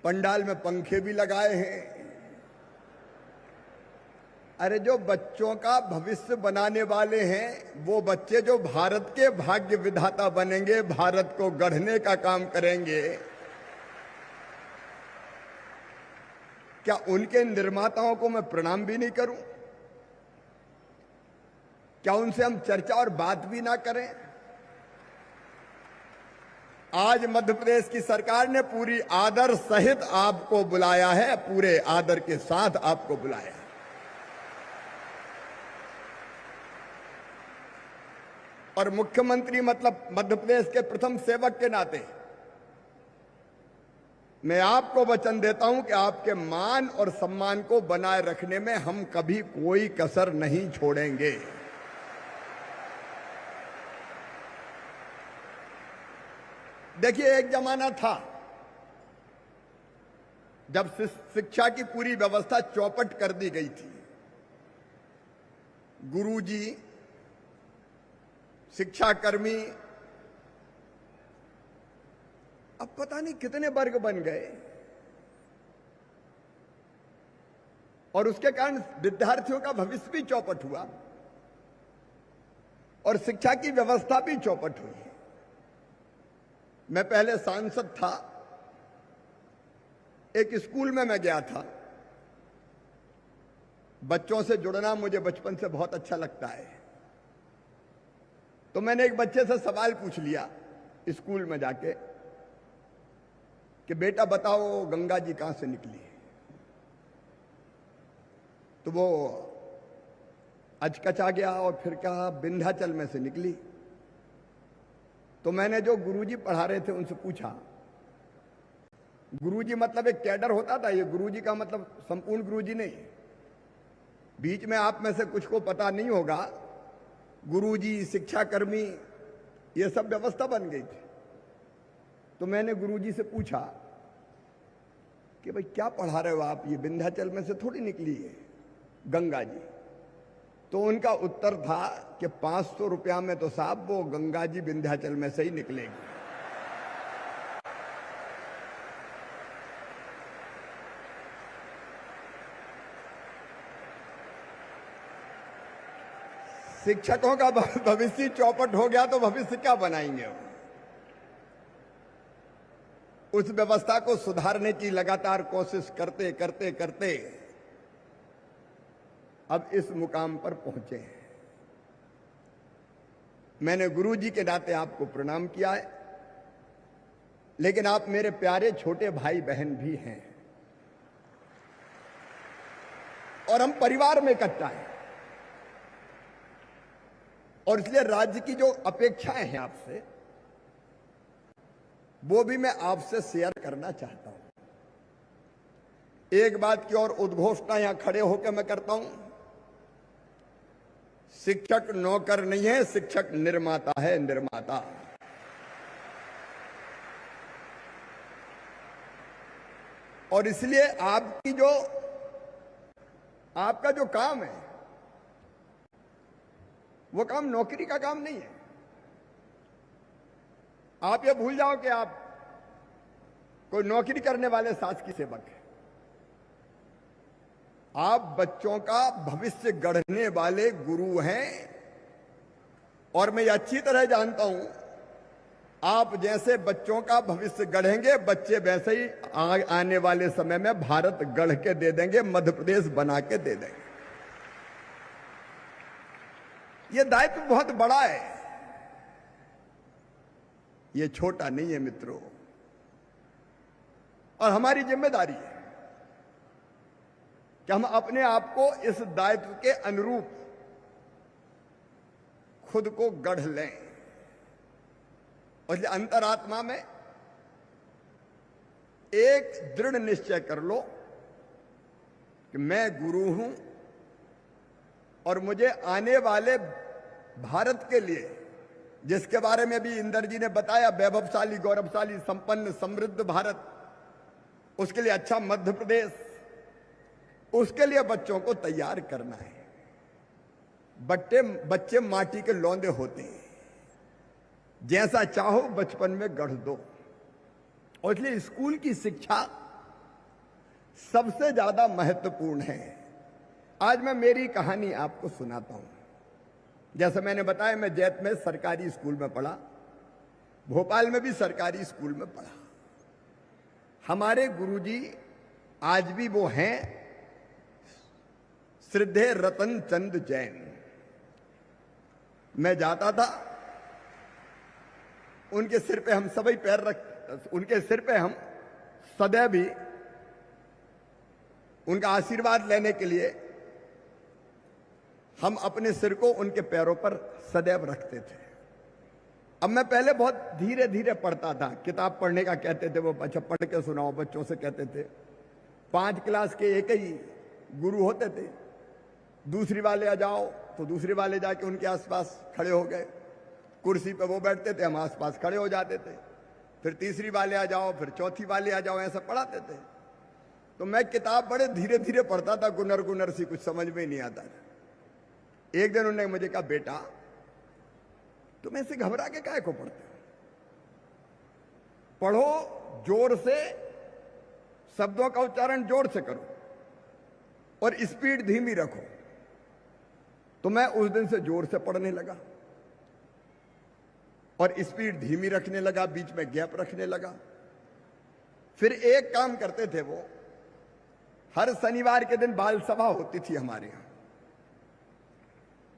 पंडाल में पंखे भी लगाए हैं। अरे जो बच्चों का भविष्य बनाने वाले हैं, वो बच्चे जो भारत के भाग्य विधाता बनेंगे, भारत को गढ़ने का काम करेंगे, क्या उनके निर्माताओं को मैं प्रणाम भी नहीं करूं? क्या उनसे हम चर्चा और बात भी ना करें? आज मध्य प्रदेश की सरकार ने पूरी आदर सहित आपको बुलाया है, पूरे आदर के साथ आपको बुलाया है। और मुख्यमंत्री मतलब मध्य प्रदेश के प्रथम सेवक के नाते मैं आपको वचन देता हूं कि आपके मान और सम्मान को बनाए रखने में हम कभी कोई कसर नहीं छोड़ेंगे। देखिए, एक जमाना था जब शिक्षा की पूरी व्यवस्था चौपट कर दी गई थी। गुरुजी, शिक्षाकर्मी, अब पता नहीं कितने वर्ग बन गए, और उसके कारण विद्यार्थियों का भविष्य भी चौपट हुआ और शिक्षा की व्यवस्था भी चौपट हुई। मैं पहले सांसद था, एक स्कूल में मैं गया था। बच्चों से जुड़ना मुझे बचपन से बहुत अच्छा लगता है, तो मैंने एक बच्चे से सवाल पूछ लिया स्कूल में जाके कि बेटा बताओ गंगा जी कहां से निकली? तो वो अचकचा गया और फिर कहा विंध्याचल में से निकली। तो मैंने जो गुरुजी पढ़ा रहे थे उनसे पूछा, गुरुजी मतलब एक कैडर होता था, ये गुरुजी का मतलब संपूर्ण गुरुजी नहीं। बीच में आप में से कुछ को पता नहीं होगा, गुरुजी, शिक्षाकर्मी, ये सब व्यवस्था बन गई थी। तो मैंने गुरुजी से पूछा कि भाई क्या पढ़ा रहे हो आप, ये विंध्याचल में से थोड़ी निकली है गंगा जी? तो उनका उत्तर था कि 500 रुपया में तो साहब वो गंगा जी विंध्याचल में से ही निकलेगी। शिक्षकों का भविष्य चौपट हो गया तो भविष्य क्या बनाएंगे वो? उस व्यवस्था को सुधारने की लगातार कोशिश करते करते करते अब इस मुकाम पर पहुंचे हैं। मैंने गुरुजी के नाते आपको प्रणाम किया है, लेकिन आप मेरे प्यारे छोटे भाई बहन भी हैं और हम परिवार में इकट्ठा हैं, और इसलिए राज्य की जो अपेक्षाएं हैं आपसे, वो भी मैं आपसे शेयर करना चाहता हूं। एक बात की और उद्घोषणा यहां खड़े होकर मैं करता हूं, शिक्षक नौकर नहीं है, शिक्षक निर्माता है, निर्माता। और इसलिए आपका जो काम है वो काम नौकरी का काम नहीं है। आप ये भूल जाओ कि आप कोई नौकरी करने वाले शासकीय सेवक हैं। आप बच्चों का भविष्य गढ़ने वाले गुरु हैं, और मैं अच्छी तरह जानता हूं आप जैसे बच्चों का भविष्य गढ़ेंगे, बच्चे वैसे ही आने वाले समय में भारत गढ़ के दे देंगे, मध्य प्रदेश बना के दे देंगे। यह दायित्व बहुत बड़ा है, ये छोटा नहीं है मित्रों, और हमारी जिम्मेदारी है कि हम अपने आप को इस दायित्व के अनुरूप खुद को गढ़ लें। और इसलिए अंतरात्मा में एक दृढ़ निश्चय कर लो कि मैं गुरु हूं, और मुझे आने वाले भारत के लिए, जिसके बारे में भी इंदर जी ने बताया, वैभवशाली, गौरवशाली, संपन्न, समृद्ध भारत, उसके लिए अच्छा मध्य प्रदेश, उसके लिए बच्चों को तैयार करना है। बच्चे माटी के लौंदे होते हैं, जैसा चाहो बचपन में गढ़ दो। और इसलिए स्कूल की शिक्षा सबसे ज्यादा महत्वपूर्ण है। आज मैं मेरी कहानी आपको सुनाता हूं। जैसे मैंने बताया, मैं जैत में सरकारी स्कूल में पढ़ा, भोपाल में भी सरकारी स्कूल में पढ़ा। हमारे गुरुजी आज भी वो हैं, श्रद्धेय रतन चंद जैन। मैं जाता था, उनके सिर पे हम सभी पैर उनके सिर पे हम सदैव ही उनका आशीर्वाद लेने के लिए हम अपने सिर को उनके पैरों पर सदैव रखते थे। अब मैं पहले बहुत धीरे धीरे पढ़ता था, किताब पढ़ने का कहते थे वो, अच्छा पढ़ के सुनाओ, बच्चों से कहते थे। 5 क्लास के एक ही गुरु होते थे, दूसरी वाले आ जाओ तो दूसरी वाले जाके उनके आसपास खड़े हो गए, कुर्सी पे वो बैठते थे, हम आसपास खड़े हो जाते थे। फिर तीसरी वाले आ जाओ, फिर चौथी वाले आ जाओ, ऐसा पढ़ाते थे। तो मैं किताब बड़े धीरे धीरे पढ़ता था, गुनर गुनर सी, कुछ समझ में नहीं आता था। एक दिन उन्होंने मुझे कहा, बेटा तुम ऐसे घबरा के काहे को पढ़ते हो? पढ़ो जोर से, शब्दों का उच्चारण जोर से करो और स्पीड धीमी रखो। तो मैं उस दिन से जोर से पढ़ने लगा और स्पीड धीमी रखने लगा, बीच में गैप रखने लगा। फिर एक काम करते थे वो, हर शनिवार के दिन बाल सभा होती थी हमारे यहां।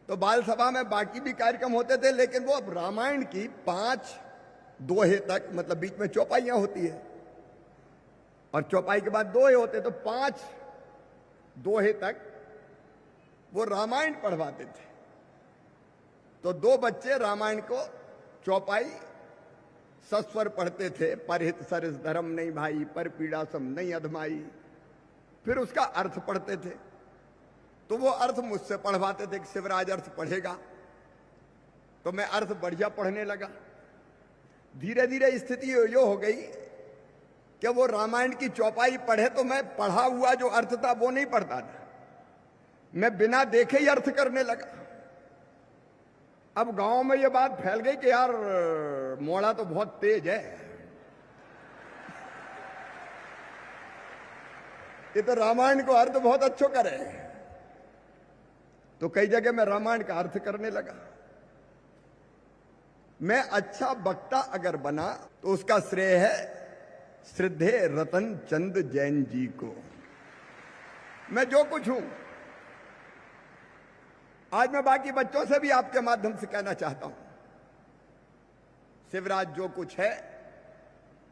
तो बाल सभा में बाकी भी कार्यक्रम होते थे, लेकिन वो अब रामायण की 5 दोहे तक, मतलब बीच में चौपाइयां होती है और चौपाई के बाद दोहे होते, तो 5 दोहे तक वो रामायण पढ़वाते थे। तो 2 बच्चे रामायण को चौपाई सस्वर पढ़ते थे, परहित सरस धर्म नहीं भाई, पर पीड़ा सम नहीं अधमाई। फिर उसका अर्थ पढ़ते थे, तो वो अर्थ मुझसे पढ़वाते थे कि शिवराज अर्थ पढ़ेगा। तो मैं अर्थ बढ़िया पढ़ने लगा। धीरे धीरे स्थिति यो हो गई कि वो रामायण की चौपाई पढ़े तो मैं पढ़ा हुआ जो अर्थ था वो नहीं पढ़ता था, मैं बिना देखे ही अर्थ करने लगा। अब गांव में ये बात फैल गई कि यार मोड़ा तो बहुत तेज है, ये तो रामायण को अर्थ बहुत अच्छो करे। तो कई जगह मैं रामायण का अर्थ करने लगा। मैं अच्छा वक्ता अगर बना तो उसका श्रेय है श्रद्धे रतन चंद जैन जी को। मैं जो कुछ हूं, आज मैं बाकी बच्चों से भी आपके माध्यम से कहना चाहता हूं, शिवराज जो कुछ है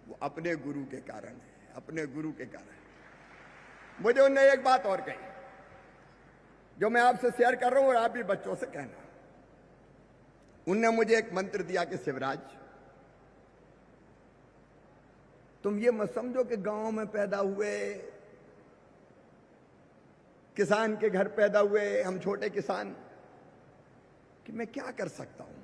वो अपने गुरु के कारण है, अपने गुरु के कारण। मुझे उनने एक बात और कही जो मैं आपसे शेयर कर रहा हूं और आप भी बच्चों से कहना। उनने मुझे एक मंत्र दिया कि शिवराज, तुम ये मत समझो कि गांव में पैदा हुए, किसान के घर पैदा हुए, हम छोटे किसान, कि मैं क्या कर सकता हूं।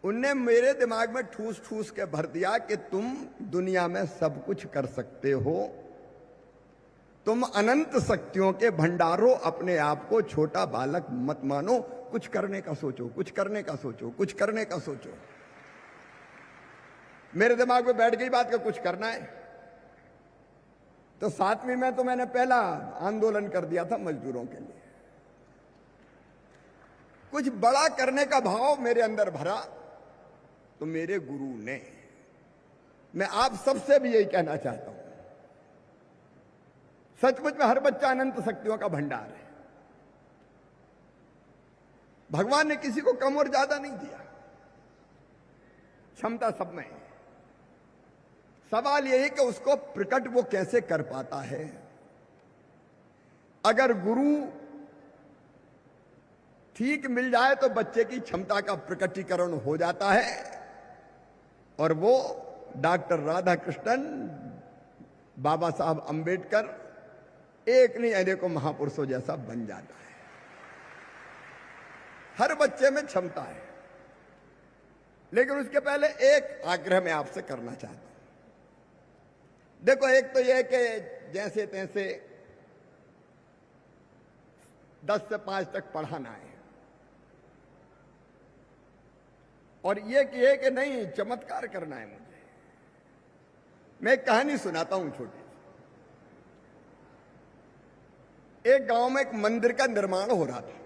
उनने मेरे दिमाग में ठूस ठूस के भर दिया कि तुम दुनिया में सब कुछ कर सकते हो, तुम अनंत शक्तियों के भंडारों, अपने आप को छोटा बालक मत मानो, कुछ करने का सोचो, कुछ करने का सोचो, कुछ करने का सोचो। मेरे दिमाग में बैठ गई बात का कुछ करना है। तो 7वीं में तो मैंने पहला आंदोलन कर दिया था मजदूरों के लिए। कुछ बड़ा करने का भाव मेरे अंदर भरा तो मेरे गुरु ने, मैं आप सबसे भी यही कहना चाहता हूं, सचमुच में हर बच्चा अनंत शक्तियों का भंडार है। भगवान ने किसी को कम और ज्यादा नहीं दिया, क्षमता सब में है। सवाल यही कि उसको प्रकट वो कैसे कर पाता है। अगर गुरु ठीक मिल जाए तो बच्चे की क्षमता का प्रकटीकरण हो जाता है और वो डॉक्टर राधा कृष्णन, बाबा साहब अंबेडकर, एक नहीं अनेकों महापुरुषों जैसा बन जाता है। हर बच्चे में क्षमता है, लेकिन उसके पहले एक आग्रह मैं आपसे करना चाहता हूं। देखो, एक तो यह कि जैसे तैसे 10 से 5 तक पढ़ाना है, और ये कि नहीं चमत्कार करना है। मुझे, मैं एक कहानी सुनाता हूं छोटी। एक गांव में एक मंदिर का निर्माण हो रहा था।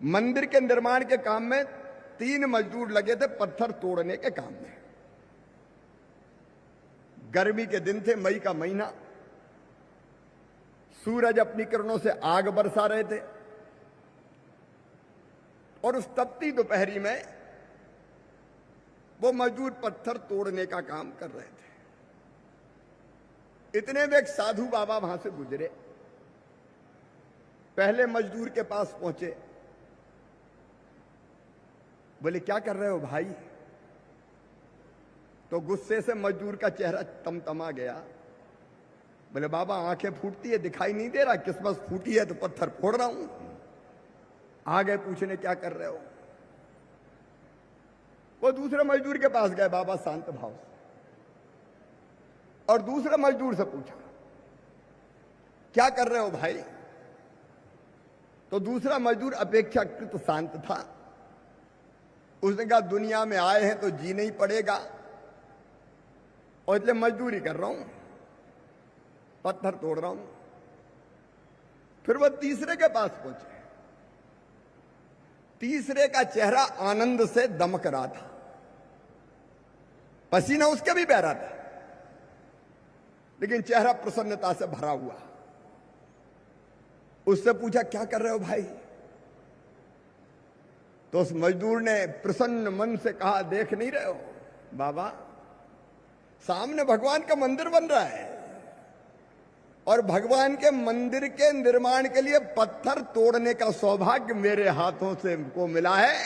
मंदिर के निर्माण के काम में 3 मजदूर लगे थे, पत्थर तोड़ने के काम में। गर्मी के दिन थे, मई का महीना, सूरज अपनी किरणों से आग बरसा रहे थे, और उस तपती दोपहरी में वो मजदूर पत्थर तोड़ने का काम कर रहे थे। इतने में एक साधु बाबा वहां से गुजरे। पहले मजदूर के पास पहुंचे, बोले क्या कर रहे हो भाई? तो गुस्से से मजदूर का चेहरा तमतमा गया। बोले बाबा, आंखें फूटती है, दिखाई नहीं दे रहा? किस्मत फूटी है तो पत्थर फोड़ रहा हूं। आगे पूछने क्या कर रहे हो? वो दूसरे मजदूर के पास गए बाबा शांत भाव से, और दूसरे मजदूर से पूछा क्या कर रहे हो भाई? तो दूसरा मजदूर अपेक्षाकृत शांत था। उसने कहा दुनिया में आए हैं तो जीना ही पड़ेगा, और इसलिए मजदूरी कर रहा हूं, पत्थर तोड़ रहा हूं। फिर वह तीसरे के पास पहुंचे। तीसरे का चेहरा आनंद से दमक रहा था, पसीना उसके भी बह रहा था, लेकिन चेहरा प्रसन्नता से भरा हुआ। उससे पूछा क्या कर रहे हो भाई? तो उस मजदूर ने प्रसन्न मन से कहा देख नहीं रहे हो बाबा, सामने भगवान का मंदिर बन रहा है, और भगवान के मंदिर के निर्माण के लिए पत्थर तोड़ने का सौभाग्य मेरे हाथों से को मिला है।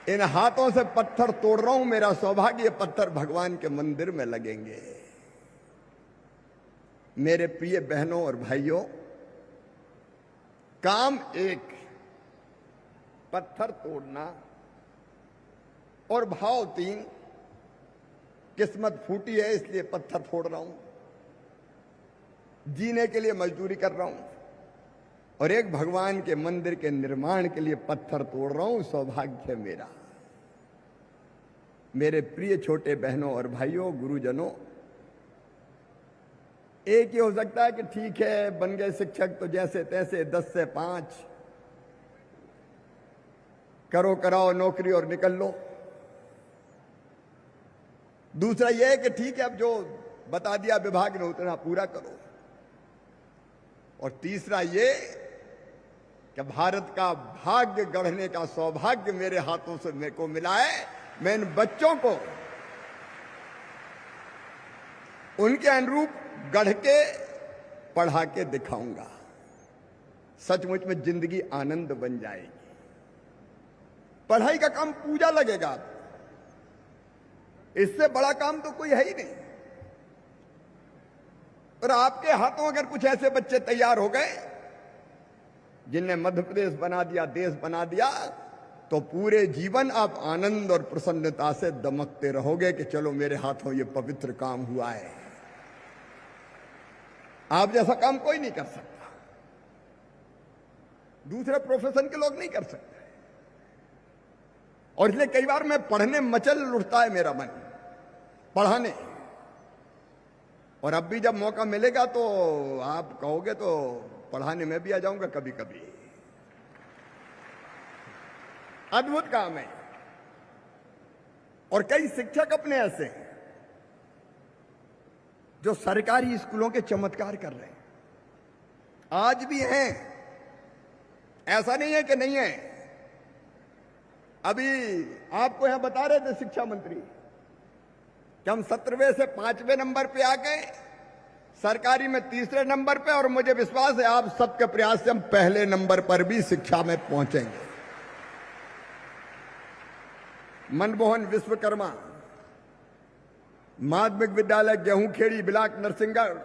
इन हाथों से पत्थर तोड़ रहा हूं, मेरा सौभाग्य, ये पत्थर भगवान के मंदिर में लगेंगे। मेरे प्रिय बहनों और भाइयों, काम एक, पत्थर तोड़ना, और भाव 3, किस्मत फूटी है इसलिए पत्थर फोड़ रहा हूं, जीने के लिए मजदूरी कर रहा हूं, और एक भगवान के मंदिर के निर्माण के लिए पत्थर तोड़ रहा हूं, सौभाग्य मेरा। मेरे प्रिय छोटे बहनों और भाइयों, गुरुजनों, एक ही हो सकता है कि ठीक है बन गए शिक्षक तो जैसे तैसे 10 से 5 करो कराओ नौकरी और निकल लो। दूसरा यह है कि ठीक है अब जो बता दिया विभाग ने उतना पूरा करो। और तीसरा ये कि भारत का भाग्य गढ़ने का सौभाग्य मेरे हाथों से मेरे को मिला है। मैं इन बच्चों को उनके अनुरूप गढ़ के पढ़ा के दिखाऊंगा। सचमुच में जिंदगी आनंद बन जाएगी। पढ़ाई का काम पूजा लगेगा, इससे बड़ा काम तो कोई है ही नहीं। और आपके हाथों अगर कुछ ऐसे बच्चे तैयार हो गए जिनने मध्य प्रदेश बना दिया, देश बना दिया, तो पूरे जीवन आप आनंद और प्रसन्नता से दमकते रहोगे कि चलो मेरे हाथों ये पवित्र काम हुआ है। आप जैसा काम कोई नहीं कर सकता, दूसरे प्रोफेशन के लोग नहीं कर सकते। और इसलिए कई बार मैं पढ़ने मचल उठता है मेरा मन, पढ़ाने। और अब भी जब मौका मिलेगा तो आप कहोगे तो पढ़ाने में भी आ जाऊंगा कभी कभी। अद्भुत काम है। और कई शिक्षक अपने ऐसे हैं जो सरकारी स्कूलों के चमत्कार कर रहे हैं, आज भी हैं, ऐसा नहीं है कि नहीं है। अभी आपको यहां बता रहे थे शिक्षा मंत्री कि हम 17वें से 5वें नंबर पे आ गए, सरकारी में 3रे नंबर पे, और मुझे विश्वास है आप सबके प्रयास से हम पहले नंबर पर भी शिक्षा में पहुंचेंगे। मनमोहन विश्वकर्मा माध्यमिक विद्यालय गेहूंखेड़ी ब्लॉक नरसिंहगढ़,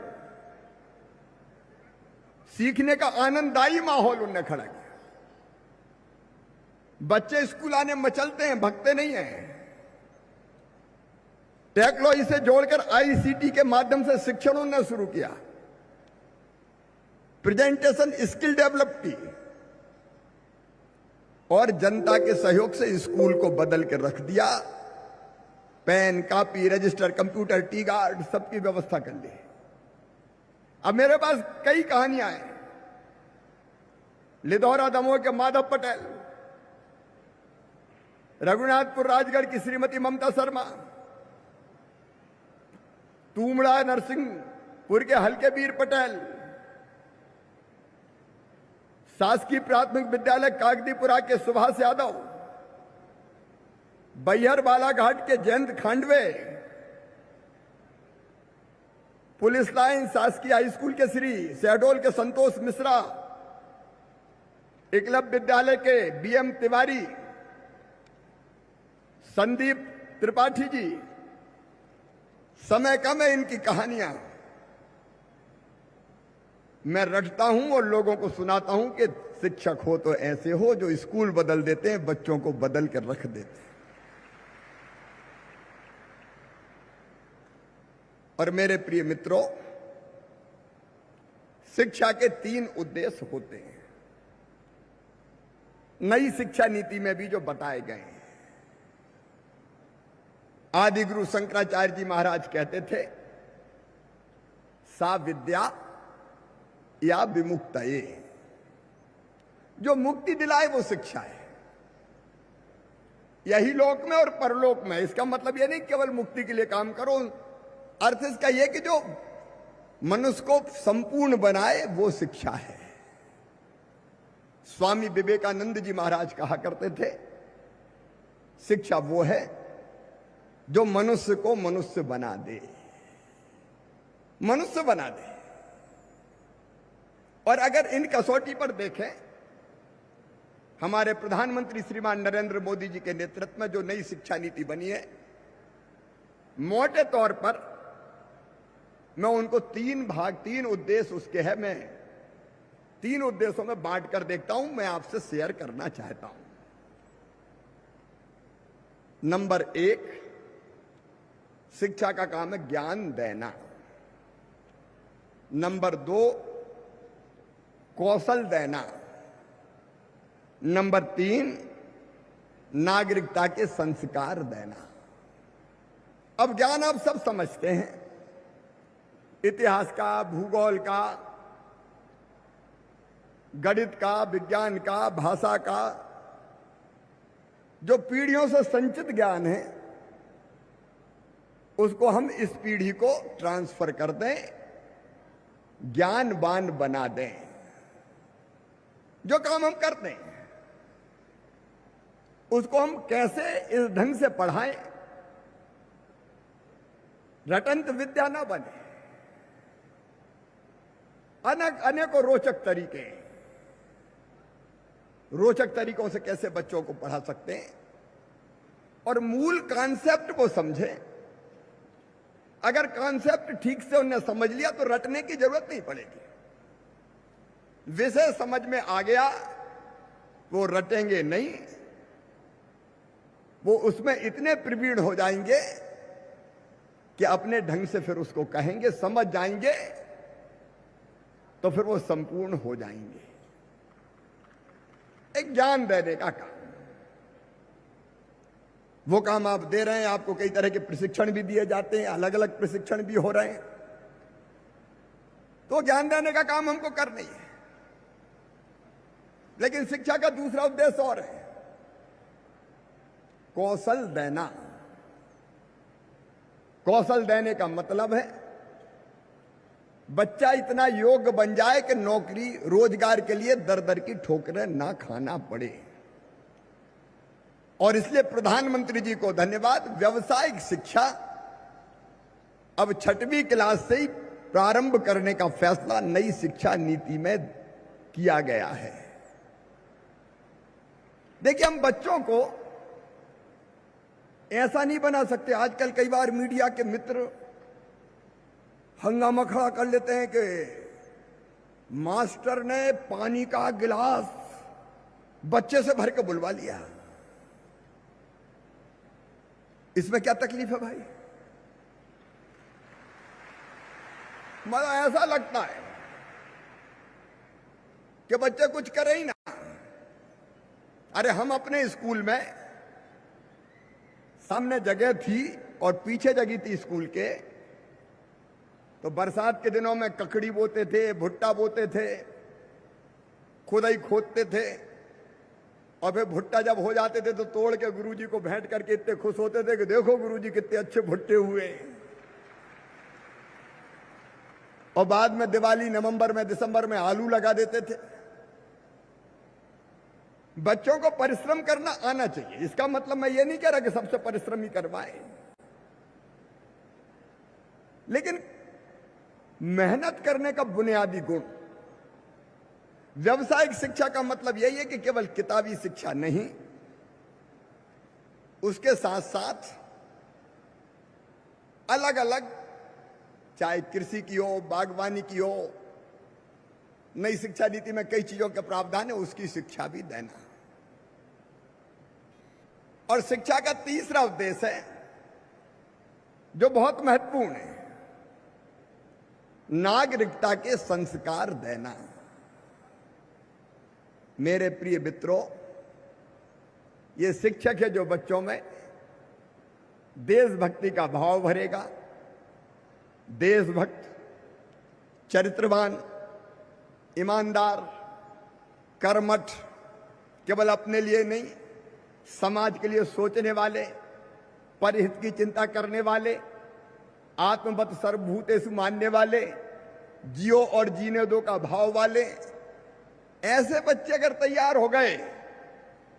सीखने का आनंददायी माहौल उनने खड़ा किया। बच्चे स्कूल आने मचलते हैं, भगते नहीं हैं। टेक्नोलॉजी से जोड़कर आईसीटी के माध्यम से शिक्षण उन्होंने शुरू किया, प्रेजेंटेशन स्किल डेवलप की, और जनता के सहयोग से स्कूल को बदल कर रख दिया। पेन, कॉपी, रजिस्टर, कंप्यूटर, टी गार्ड सबकी व्यवस्था कर ली। अब मेरे पास कई कहानियां हैं। लिधौरा दमोह के माधव पटेल, रघुनाथपुर राजगढ़ की श्रीमती ममता शर्मा, तूमड़ा नरसिंहपुर के हल्के वीर पटेल, शासकीय प्राथमिक विद्यालय कागदीपुरा के सुभाष यादव, बैहर बालाघाट के जयंत खांडवे, पुलिस लाइन शासकीय हाई स्कूल के श्री शहडोल के संतोष मिश्रा, एकलव्य विद्यालय के बीएम तिवारी, संदीप त्रिपाठी जी। समय कम है, इनकी कहानियां मैं रटता हूं और लोगों को सुनाता हूं कि शिक्षक हो तो ऐसे हो जो स्कूल बदल देते हैं, बच्चों को बदल कर रख देते हैं। और मेरे प्रिय मित्रों, शिक्षा के 3 उद्देश्य होते हैं, नई शिक्षा नीति में भी जो बताए गए हैं। आदि गुरु शंकराचार्य जी महाराज कहते थे, सा विद्या या विमुक्तये, जो मुक्ति दिलाए वो शिक्षा है, यही लोक में और परलोक में। इसका मतलब यह नहीं केवल मुक्ति के लिए काम करो, अर्थ इसका यह कि जो मनुष्य को संपूर्ण बनाए वो शिक्षा है। स्वामी विवेकानंद जी महाराज कहा करते थे, शिक्षा वो है जो मनुष्य को मनुष्य बना दे, मनुष्य बना दे। और अगर इन कसौटी पर देखें, हमारे प्रधानमंत्री श्रीमान नरेंद्र मोदी जी के नेतृत्व में जो नई शिक्षा नीति बनी है, मोटे तौर पर मैं उनको 3 उद्देश्य उसके है, मैं 3 उद्देश्यों में बांट कर देखता हूं, मैं आपसे शेयर करना चाहता हूं। नंबर 1, शिक्षा का काम है ज्ञान देना। नंबर 2, कौशल देना। नंबर 3, नागरिकता के संस्कार देना। अब ज्ञान आप सब समझते हैं, इतिहास का, भूगोल का, गणित का, विज्ञान का, भाषा का, जो पीढ़ियों से संचित ज्ञान है उसको हम इस पीढ़ी को ट्रांसफर कर दें, ज्ञानवान बना दें। जो काम हम करते हैं उसको हम कैसे इस ढंग से पढ़ाएं, रटंत विद्या ना बने। अनेकों रोचक तरीके, रोचक तरीकों से कैसे बच्चों को पढ़ा सकते हैं और मूल कॉन्सेप्ट को समझें। अगर कॉन्सेप्ट ठीक से उन्हें समझ लिया तो रटने की जरूरत नहीं पड़ेगी। विषय समझ में आ गया, वो रटेंगे नहीं, वो उसमें इतने प्रवीण हो जाएंगे कि अपने ढंग से फिर उसको कहेंगे, समझ जाएंगे, तो फिर वो संपूर्ण हो जाएंगे। एक ज्ञान देने का काम, वो काम आप दे रहे हैं। आपको कई तरह के प्रशिक्षण भी दिए जाते हैं, अलग अलग प्रशिक्षण भी हो रहे हैं, तो ज्ञान देने का काम हमको करना ही है। लेकिन शिक्षा का दूसरा उद्देश्य और है, कौशल देना। कौशल देने का मतलब है बच्चा इतना योग्य बन जाए कि नौकरी रोजगार के लिए दर दर की ठोकरें ना खाना पड़े। और इसलिए प्रधानमंत्री जी को धन्यवाद, व्यावसायिक शिक्षा अब 6वीं क्लास से ही प्रारंभ करने का फैसला नई शिक्षा नीति में किया गया है। देखिए, हम बच्चों को ऐसा नहीं बना सकते। आजकल कई बार मीडिया के मित्र हंगामा खड़ा कर लेते हैं कि मास्टर ने पानी का गिलास बच्चे से भर के बुलवा लिया। इसमें क्या तकलीफ है भाई? मतलब ऐसा लगता है कि बच्चे कुछ करे ही ना। अरे हम अपने स्कूल में, सामने जगह थी और पीछे जगह थी स्कूल के, तो बरसात के दिनों में ककड़ी बोते थे, भुट्टा बोते थे, खुदाई खोदते थे, और फिर भुट्टा जब हो जाते थे तो तोड़ के गुरुजी को भेंट करके इतने खुश होते थे कि देखो गुरुजी कितने अच्छे भुट्टे हुए। और बाद में दिवाली नवंबर में, दिसंबर में आलू लगा देते थे। बच्चों को परिश्रम करना आना चाहिए। इसका मतलब मैं ये नहीं कह रहा कि सबसे परिश्रम ही करवाए, लेकिन मेहनत करने का बुनियादी गुण। व्यावसायिक शिक्षा का मतलब यही है कि केवल किताबी शिक्षा नहीं, उसके साथ साथ अलग अलग, चाहे कृषि की हो, बागवानी की हो, नई शिक्षा नीति में कई चीजों के प्रावधान है, उसकी शिक्षा भी देना। और शिक्षा का तीसरा उद्देश्य है जो बहुत महत्वपूर्ण है, नागरिकता के संस्कार देना। मेरे प्रिय मित्रों, ये शिक्षक है जो बच्चों में देशभक्ति का भाव भरेगा। देशभक्त, चरित्रवान, ईमानदार, कर्मठ, केवल अपने लिए नहीं, समाज के लिए सोचने वाले, परहित की चिंता करने वाले, आत्मवत सर्वभूतेषु मानने वाले, जियो और जीने दो का भाव वाले, ऐसे बच्चे अगर तैयार हो गए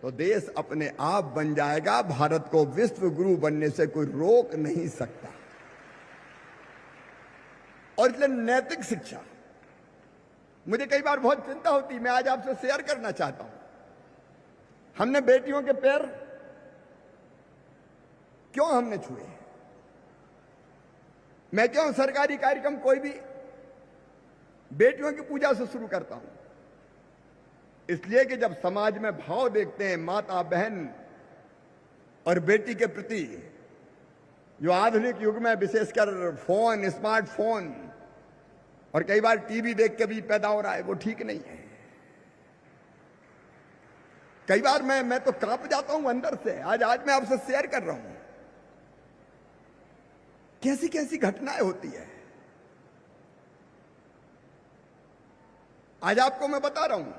तो देश अपने आप बन जाएगा। भारत को विश्व गुरु बनने से कोई रोक नहीं सकता। और इसलिए नैतिक शिक्षा, मुझे कई बार बहुत चिंता होती, मैं आज आपसे शेयर करना चाहता हूं। हमने बेटियों के पैर क्यों हमने छुए? मैं क्यों सरकारी कार्यक्रम कोई भी बेटियों की पूजा से शुरू करता हूं? इसलिए कि जब समाज में भाव देखते हैं माता, बहन और बेटी के प्रति, जो आधुनिक युग में विशेषकर फोन, स्मार्टफोन और कई बार टीवी देख के भी पैदा हो रहा है, वो ठीक नहीं है। कई बार मैं तो कांप जाता हूं अंदर से। आज मैं आपसे शेयर कर रहा हूं कैसी कैसी घटनाएं होती है। आज आपको मैं बता रहा हूं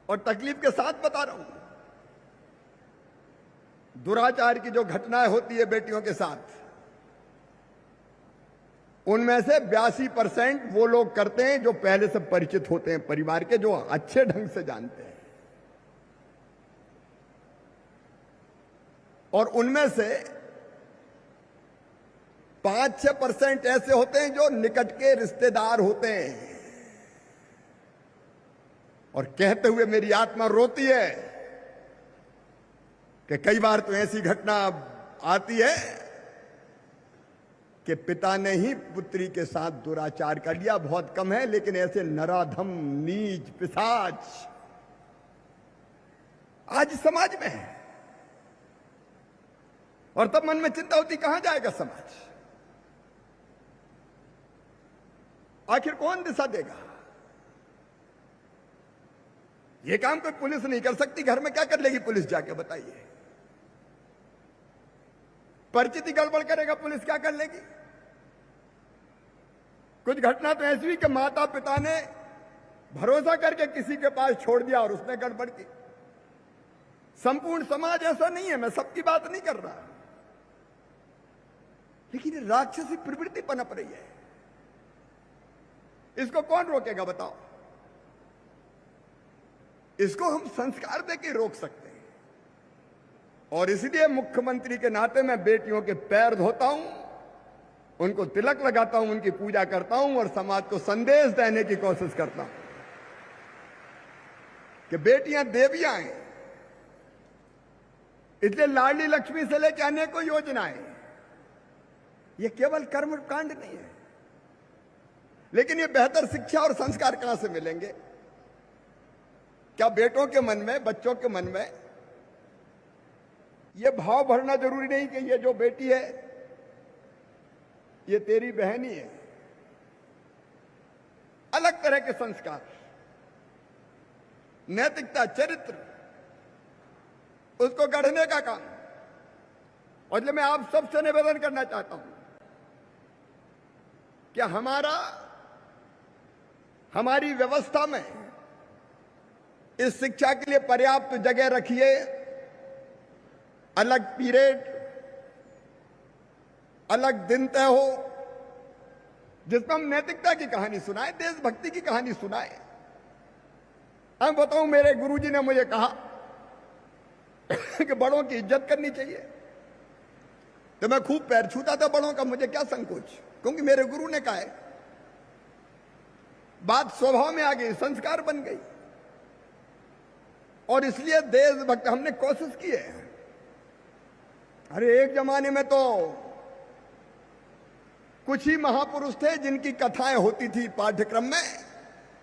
और तकलीफ के साथ बता रहा हूं, दुराचार की जो घटनाएं होती है बेटियों के साथ, उनमें से 82% वो लोग करते हैं जो पहले से परिचित होते हैं परिवार के, जो अच्छे ढंग से जानते हैं, और उनमें से 5-6% ऐसे होते हैं जो निकट के रिश्तेदार होते हैं। और कहते हुए मेरी आत्मा रोती है कि कई बार तो ऐसी घटना आती है कि पिता ने ही पुत्री के साथ दुराचार कर लिया। बहुत कम है, लेकिन ऐसे नराधम, नीच, पिशाच आज समाज में है। और तब मन में चिंता होती, कहां जाएगा समाज, आखिर कौन दिशा देगा। ये काम कोई पुलिस नहीं कर सकती। घर में क्या कर लेगी पुलिस जाके, बताइए। परिचिति गड़बड़ करेगा पुलिस, क्या कर लेगी। कुछ घटना तो ऐसी हुई कि माता पिता ने भरोसा करके किसी के पास छोड़ दिया और उसने गड़बड़ की। संपूर्ण समाज ऐसा नहीं है, मैं सबकी बात नहीं कर रहा, लेकिन ये राक्षसी प्रवृत्ति पनप रही है। इसको कौन रोकेगा, बताओ। इसको हम संस्कार देके रोक सकते हैं। और इसलिए मुख्यमंत्री के नाते मैं बेटियों के पैर धोता हूं, उनको तिलक लगाता हूं, उनकी पूजा करता हूं और समाज को संदेश देने की कोशिश करता हूं कि बेटियां देवियां हैं। इसलिए लाडली लक्ष्मी से लेकर अनेकों योजनाएं, ये केवल कर्म कांड नहीं है, लेकिन ये बेहतर शिक्षा और संस्कार कहां से मिलेंगे। क्या बेटों के मन में, बच्चों के मन में ये भाव भरना जरूरी नहीं कि ये जो बेटी है ये तेरी बहन ही है। अलग तरह के संस्कार, नैतिकता, चरित्र, उसको गढ़ने का काम। और इसलिए मैं आप सबसे निवेदन करना चाहता हूं कि हमारी व्यवस्था में इस शिक्षा के लिए पर्याप्त जगह रखिए। अलग पीरियड, अलग दिन तय हो, जिसमें हम नैतिकता की कहानी सुनाए, देशभक्ति की कहानी सुनाए। मैं बताऊं, मेरे गुरुजी ने मुझे कहा कि बड़ों की इज्जत करनी चाहिए, तो मैं खूब पैर छूता था बड़ों का, मुझे क्या संकोच, क्योंकि मेरे गुरु ने कहा है। बात स्वभाव में आ गई, संस्कार बन गई। और इसलिए देशभक्त हमने कोशिश की है। अरे एक जमाने में तो कुछ ही महापुरुष थे जिनकी कथाएं होती थी पाठ्यक्रम में।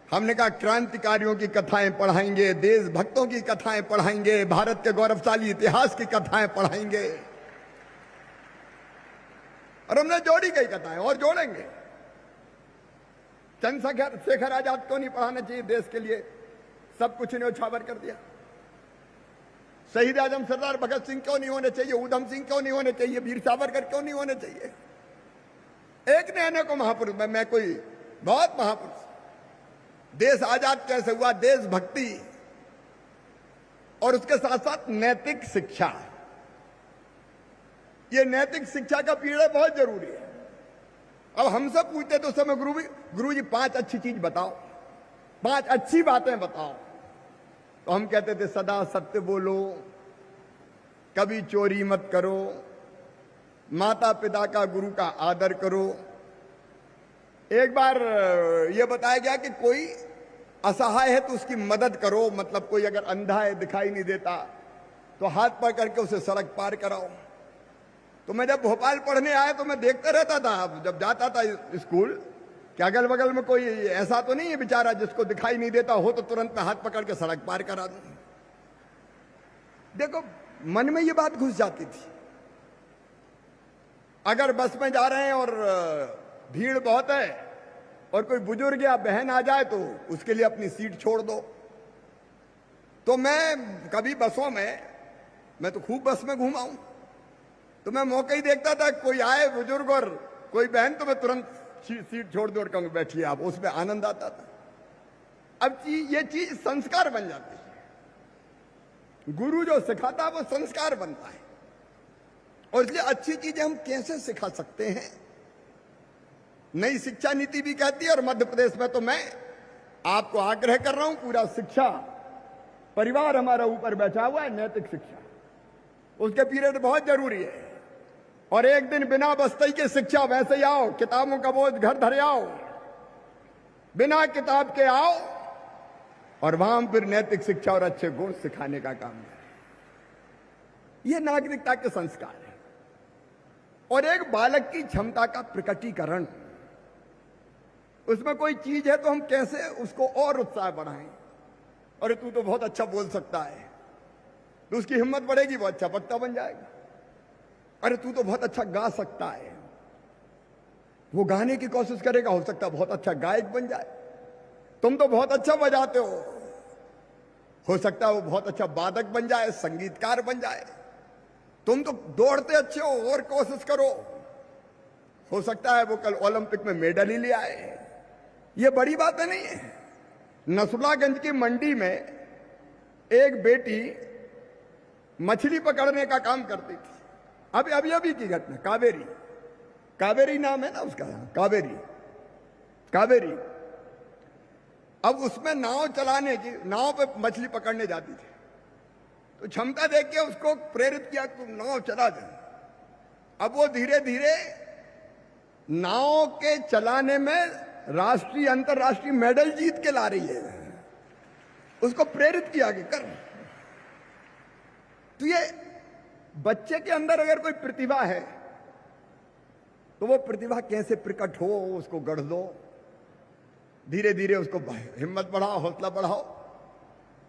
हमने कहा क्रांतिकारियों की कथाएं पढ़ाएंगे, देशभक्तों की कथाएं पढ़ाएंगे, भारत के गौरवशाली इतिहास की कथाएं पढ़ाएंगे। और हमने जोड़ी कई कथाएं और जोड़ेंगे। चंद्रशेखर आजाद क्यों नहीं पढ़ाना चाहिए देश के लिए, सब कुछ न्योछावर कर दिया। शहीद आजम सरदार भगत सिंह क्यों नहीं होने चाहिए, उधम सिंह क्यों नहीं होने चाहिए, वीर सावरकर क्यों नहीं होने चाहिए। एक ने अनेकों महापुरुष, मैं कोई बहुत महापुरुष। देश आजाद कैसे हुआ, देशभक्ति और उसके साथ साथ नैतिक शिक्षा। ये नैतिक शिक्षा का पीढ़ा बहुत जरूरी है। अब हमसे पूछते तो समय गुरु जी 5 अच्छी चीज बताओ, 5 अच्छी बातें बताओ, तो हम कहते थे सदा सत्य बोलो, कभी चोरी मत करो, माता पिता का, गुरु का आदर करो। एक बार यह बताया गया कि कोई असहाय है तो उसकी मदद करो, मतलब कोई अगर अंधा है, दिखाई नहीं देता, तो हाथ पकड़ करके उसे सड़क पार कराओ। तो मैं जब भोपाल पढ़ने आया तो मैं देखता रहता था, जब जाता था स्कूल, कि अगल बगल में कोई ऐसा तो नहीं है बेचारा जिसको दिखाई नहीं देता हो, तो तुरंत मैं हाथ पकड़ के सड़क पार करा दूं। देखो, मन में ये बात घुस जाती थी। अगर बस में जा रहे हैं और भीड़ बहुत है और कोई बुजुर्ग या बहन आ जाए तो उसके लिए अपनी सीट छोड़ दो। तो मैं कभी बसों में, मैं तो खूब बस में घूमा हूं, तो मैं मौका ही देखता था, कोई आए बुजुर्ग और कोई बहन, तो मैं तुरंत सीट छोड़ दो और कहूंगा बैठिए आप, उसमें आनंद आता था। अब ये चीज संस्कार बन जाती है। गुरु जो सिखाता है वो संस्कार बनता है। और इसलिए अच्छी चीजें हम कैसे सिखा सकते हैं? नई शिक्षा नीति भी कहती है, और मध्य प्रदेश में तो मैं आपको आग्रह कर रहा हूं, पूरा शिक्षा परिवार हमारा ऊपर बैठा हुआ है, नैतिक शिक्षा उसके पीरियड बहुत जरूरी है। और एक दिन बिना बस्तई के शिक्षा वैसे ही आओ, किताबों का बोझ घर धरे आओ, बिना किताब के आओ, और वहां फिर नैतिक शिक्षा और अच्छे गुण सिखाने का काम है। यह नागरिकता के संस्कार है। और एक बालक की क्षमता का प्रकटीकरण, उसमें कोई चीज है तो हम कैसे उसको और उत्साह बढ़ाएं। अरे तू तो बहुत अच्छा बोल सकता है, तो उसकी हिम्मत बढ़ेगी, वो अच्छा वक्ता बन जाएगा। अरे तू तो बहुत अच्छा गा सकता है, वो गाने की कोशिश करेगा, हो सकता है बहुत अच्छा गायक बन जाए। तुम तो बहुत अच्छा बजाते हो सकता है वो बहुत अच्छा वादक बन जाए, संगीतकार बन जाए। तुम तो दौड़ते अच्छे हो, और कोशिश करो, हो सकता है वो कल ओलंपिक में मेडल ही ले आए। ये बड़ी बात नहीं है। नसरुल्लागंज की मंडी में एक बेटी मछली पकड़ने का काम करती थी। अभी की घटना, कावेरी नाम है ना उसका, कावेरी। अब उसमें नाव चलाने की, नाव पे मछली पकड़ने जाती थी, तो क्षमता देख के उसको प्रेरित किया, तुम नाव चला दे। अब वो धीरे धीरे नाव के चलाने में राष्ट्रीय अंतरराष्ट्रीय मेडल जीत के ला रही है। उसको प्रेरित किया कि कर। तो ये बच्चे के अंदर अगर कोई प्रतिभा है तो वो प्रतिभा कैसे प्रकट हो, उसको गढ़ दो, धीरे धीरे उसको हिम्मत बढ़ाओ, हौसला बढ़ाओ।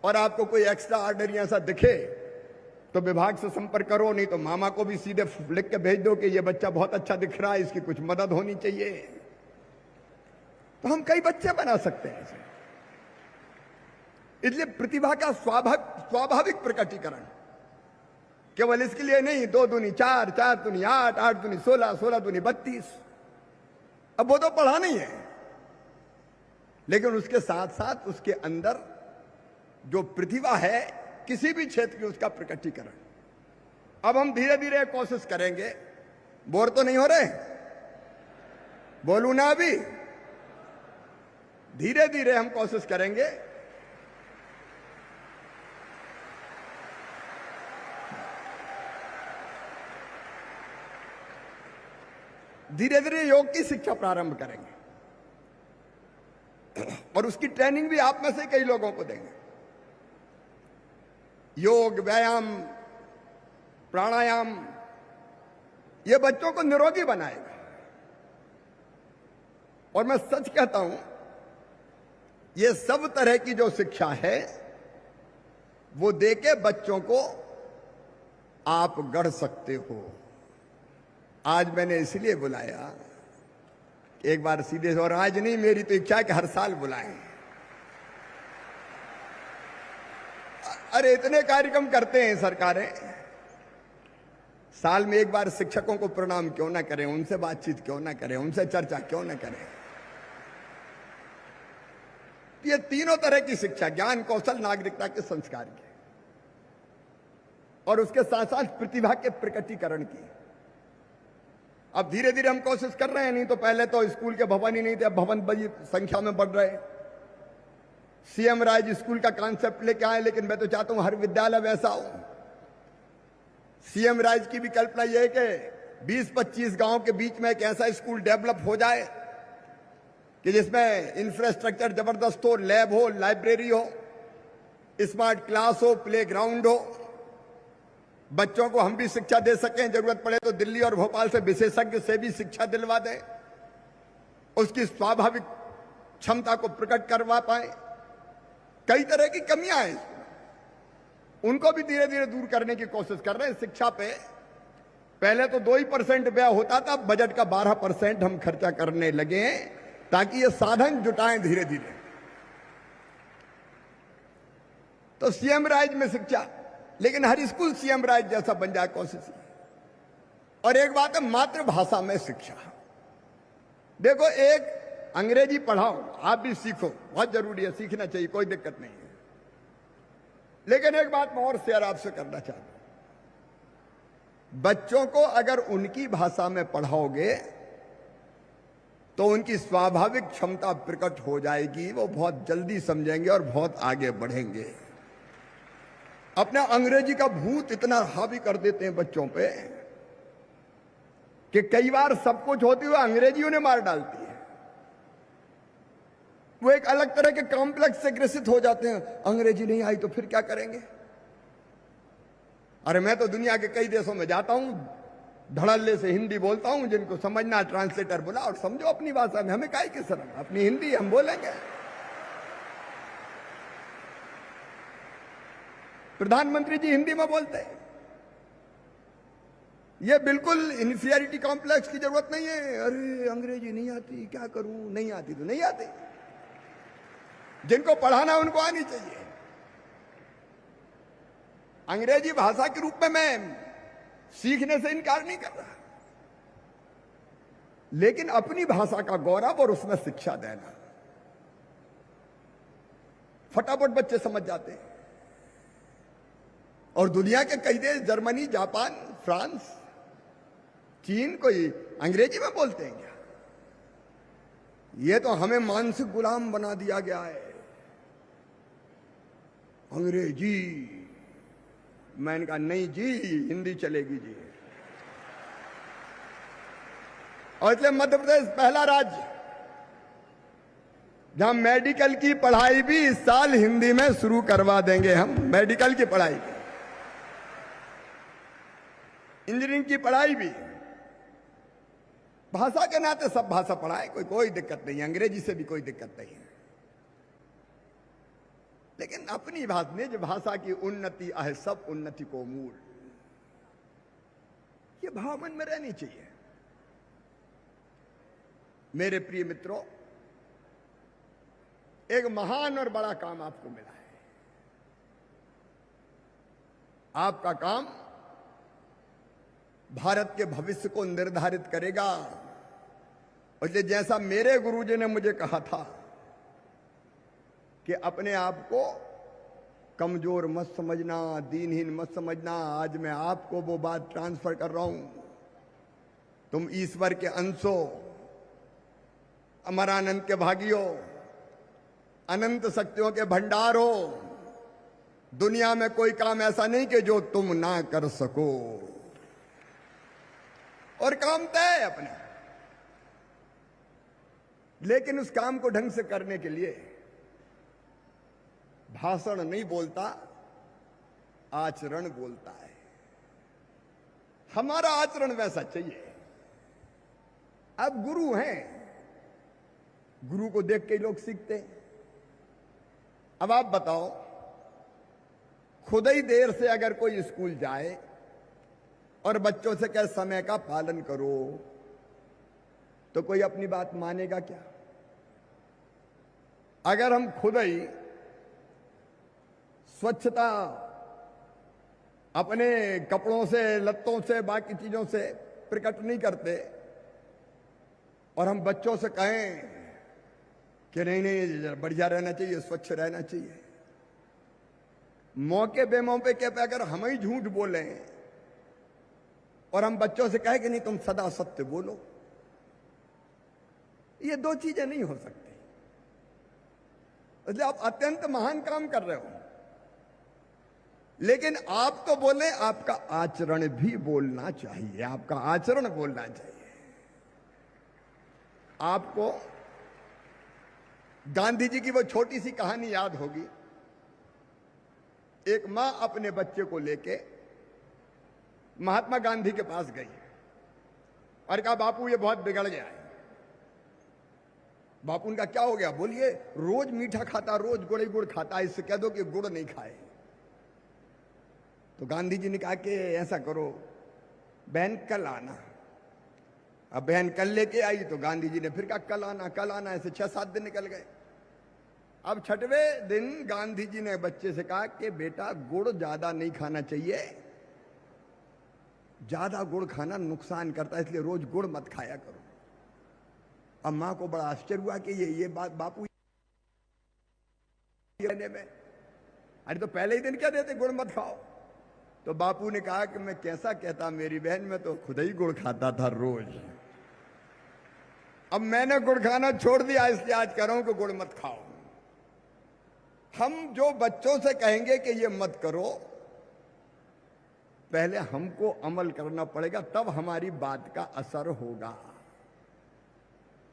और आपको कोई एक्स्ट्रा ऑर्डिनरी ऐसा दिखे तो विभाग से संपर्क करो, नहीं तो मामा को भी सीधे लिख के भेज दो कि ये बच्चा बहुत अच्छा दिख रहा है, इसकी कुछ मदद होनी चाहिए। तो हम कई बच्चे बना सकते हैं। इसलिए प्रतिभा का स्वाभाविक प्रकटीकरण केवल इसके लिए नहीं, 2 दूनी 4, 4 दूनी 8, 8 दूनी 16, 16 दूनी 32। अब वो तो पढ़ा नहीं है, लेकिन उसके साथ साथ उसके अंदर जो प्रतिभा है किसी भी क्षेत्र की, उसका प्रकटीकरण। अब हम धीरे धीरे कोशिश करेंगे। बोर तो नहीं हो रहे? बोलू ना? अभी धीरे धीरे हम कोशिश करेंगे धीरे धीरे योग की शिक्षा प्रारंभ करेंगे, और उसकी ट्रेनिंग भी आप में से कई लोगों को देंगे। योग, व्यायाम, प्राणायाम, ये बच्चों को निरोगी बनाएगा। और मैं सच कहता हूं, ये सब तरह की जो शिक्षा है वो देके बच्चों को आप गढ़ सकते हो। आज मैंने इसलिए बुलाया, एक बार सीधे, और आज नहीं, मेरी तो इच्छा है कि हर साल बुलाएं। अरे इतने कार्यक्रम करते हैं सरकारें, साल में एक बार शिक्षकों को प्रणाम क्यों ना करें, उनसे बातचीत क्यों ना करें, उनसे चर्चा क्यों ना करें। ये तीनों तरह की शिक्षा, ज्ञान, कौशल, नागरिकता के संस्कार की, और उसके साथ साथ प्रतिभा के प्रकटीकरण की। अब धीरे धीरे हम कोशिश कर रहे हैं। नहीं तो पहले तो स्कूल के भवन ही नहीं थे, अब भवन बड़ी संख्या में बढ़ रहे। सीएम राज स्कूल का कॉन्सेप्ट लेके आए, लेकिन मैं तो चाहता हूं हर विद्यालय वैसा हो। सीएम राज की भी कल्पना यह है कि 20-25 गांव के बीच में एक ऐसा स्कूल डेवलप हो जाए कि जिसमें इंफ्रास्ट्रक्चर जबरदस्त हो, लैब हो, लाइब्रेरी हो, स्मार्ट क्लास हो, प्ले ग्राउंड हो। बच्चों को हम भी शिक्षा दे सकें, जरूरत पड़े तो दिल्ली और भोपाल से विशेषज्ञ से भी शिक्षा दिलवा दें, उसकी स्वाभाविक क्षमता को प्रकट करवा पाए। कई तरह की कमियां हैं, उनको भी धीरे धीरे दूर करने की कोशिश कर रहे हैं। शिक्षा पे पहले तो 2% व्यय होता था, बजट का 12% हम खर्चा करने लगे हैं, ताकि ये साधन जुटाएं धीरे धीरे। तो सीएम राज में शिक्षा, लेकिन हर स्कूल सीएम राज जैसा बन जाए, कोशिश। और एक बात है मातृभाषा में शिक्षा। देखो, एक अंग्रेजी पढ़ाओ, आप भी सीखो, बहुत जरूरी है, सीखना चाहिए, कोई दिक्कत नहीं है। लेकिन एक बात मैं और शेयर आपसे करना चाहता हूं, बच्चों को अगर उनकी भाषा में पढ़ाओगे तो उनकी स्वाभाविक क्षमता प्रकट हो जाएगी, वो बहुत जल्दी समझेंगे और बहुत आगे बढ़ेंगे। अपना अंग्रेजी का भूत इतना हावी कर देते हैं बच्चों पे कि कई बार सब कुछ होती हुई अंग्रेजी उन्हें मार डालती है। वो एक अलग तरह के कॉम्प्लेक्स से ग्रसित हो जाते हैं, अंग्रेजी नहीं आई तो फिर क्या करेंगे। अरे मैं तो दुनिया के कई देशों में जाता हूं, धड़ल्ले से हिंदी बोलता हूं, जिनको समझना ट्रांसलेटर बोला और समझो अपनी भाषा में, हमें काहे की शर्म, अपनी हिंदी हम बोलेंगे। प्रधानमंत्री जी हिंदी में बोलते हैं। ये बिल्कुल इन्फीरियरिटी कॉम्प्लेक्स की जरूरत नहीं है। अरे अंग्रेजी नहीं आती, क्या करूं, नहीं आती तो नहीं आती। जिनको पढ़ाना उनको आनी चाहिए। अंग्रेजी भाषा के रूप में मैं सीखने से इनकार नहीं कर रहा, लेकिन अपनी भाषा का गौरव और उसमें शिक्षा देना, फटाफट बच्चे समझ जाते हैं। और दुनिया के कई देश, जर्मनी, जापान, फ्रांस, चीन, कोई अंग्रेजी में बोलते हैं क्या? ये तो हमें मानसिक गुलाम बना दिया गया है, अंग्रेजी। मैंने कहा नहीं जी, हिंदी चलेगी जी। और इसलिए मध्य प्रदेश पहला राज्य जहां मेडिकल की पढ़ाई भी इस साल हिंदी में शुरू करवा देंगे हम। मेडिकल की पढ़ाई, इंजीनियरिंग की पढ़ाई भी, भाषा के नाते सब भाषा पढ़ाए, कोई दिक्कत नहीं है, अंग्रेजी से भी कोई दिक्कत नहीं है। लेकिन अपनी भाषा, निज भाषा की उन्नति है सब उन्नति को मूल, ये भाव मन में रहनी चाहिए। मेरे प्रिय मित्रों, एक महान और बड़ा काम आपको मिला है। आपका काम भारत के भविष्य को निर्धारित करेगा। और ये जैसा मेरे गुरुजी ने मुझे कहा था कि अपने आप को कमजोर मत समझना, दीनहीन मत समझना, आज मैं आपको वो बात ट्रांसफर कर रहा हूं। तुम ईश्वर के अंश हो, अमरानंद के भागी हो, अनंत शक्तियों के भंडार हो। दुनिया में कोई काम ऐसा नहीं कि जो तुम ना कर सको, और काम तय है अपने। लेकिन उस काम को ढंग से करने के लिए भाषण नहीं बोलता, आचरण बोलता है। हमारा आचरण वैसा चाहिए। अब गुरु हैं, गुरु को देख के लोग सीखते हैं। अब आप बताओ, खुद ही देर से अगर कोई स्कूल जाए और बच्चों से कहे समय का पालन करो, तो कोई अपनी बात मानेगा क्या? अगर हम खुद ही स्वच्छता अपने कपड़ों से, लत्तों से, बाकी चीजों से प्रकट नहीं करते और हम बच्चों से कहें कि नहीं नहीं बढ़िया रहना चाहिए, स्वच्छ रहना चाहिए, मौके बेमौके के पे अगर हम ही झूठ बोले और हम बच्चों से कहें कि नहीं तुम सदा सत्य बोलो, ये दो चीजें नहीं हो सकती। इसलिए आप अत्यंत महान काम कर रहे हो, लेकिन आप तो बोले, आपका आचरण भी बोलना चाहिए, आपका आचरण बोलना चाहिए। आपको गांधी जी की वो छोटी सी कहानी याद होगी। एक मां अपने बच्चे को लेके महात्मा गांधी के पास गई और कहा बापू ये बहुत बिगड़ गया है। बापू उनका क्या हो गया? बोलिए रोज मीठा खाता, रोज गुड़ ही गुड़ खाता, इससे कह दो कि गुड़ नहीं खाए। तो गांधी जी ने कहा कि ऐसा करो बहन कल आना। अब बहन कल लेके आई तो गांधी जी ने फिर कहा कल आना कल आना, ऐसे 6-7 दिन निकल गए। अब 6वें दिन गांधी जी ने बच्चे से कहा कि बेटा गुड़ ज्यादा नहीं खाना चाहिए, ज्यादा गुड़ खाना नुकसान करता है, इसलिए रोज गुड़ मत खाया करो। अब मां को बड़ा आश्चर्य हुआ कि ये बात बापू कहने में, अरे तो पहले ही दिन क्या देते गुड़ मत खाओ। तो बापू ने कहा कि मैं कैसा कहता मेरी बहन, मैं तो खुद ही गुड़ खाता था रोज। अब मैंने गुड़ खाना छोड़ दिया, इसलिए आज कह रहा हूं कि गुड़ मत खाओ। हम जो बच्चों से कहेंगे कि ये मत करो, पहले हमको अमल करना पड़ेगा, तब हमारी बात का असर होगा।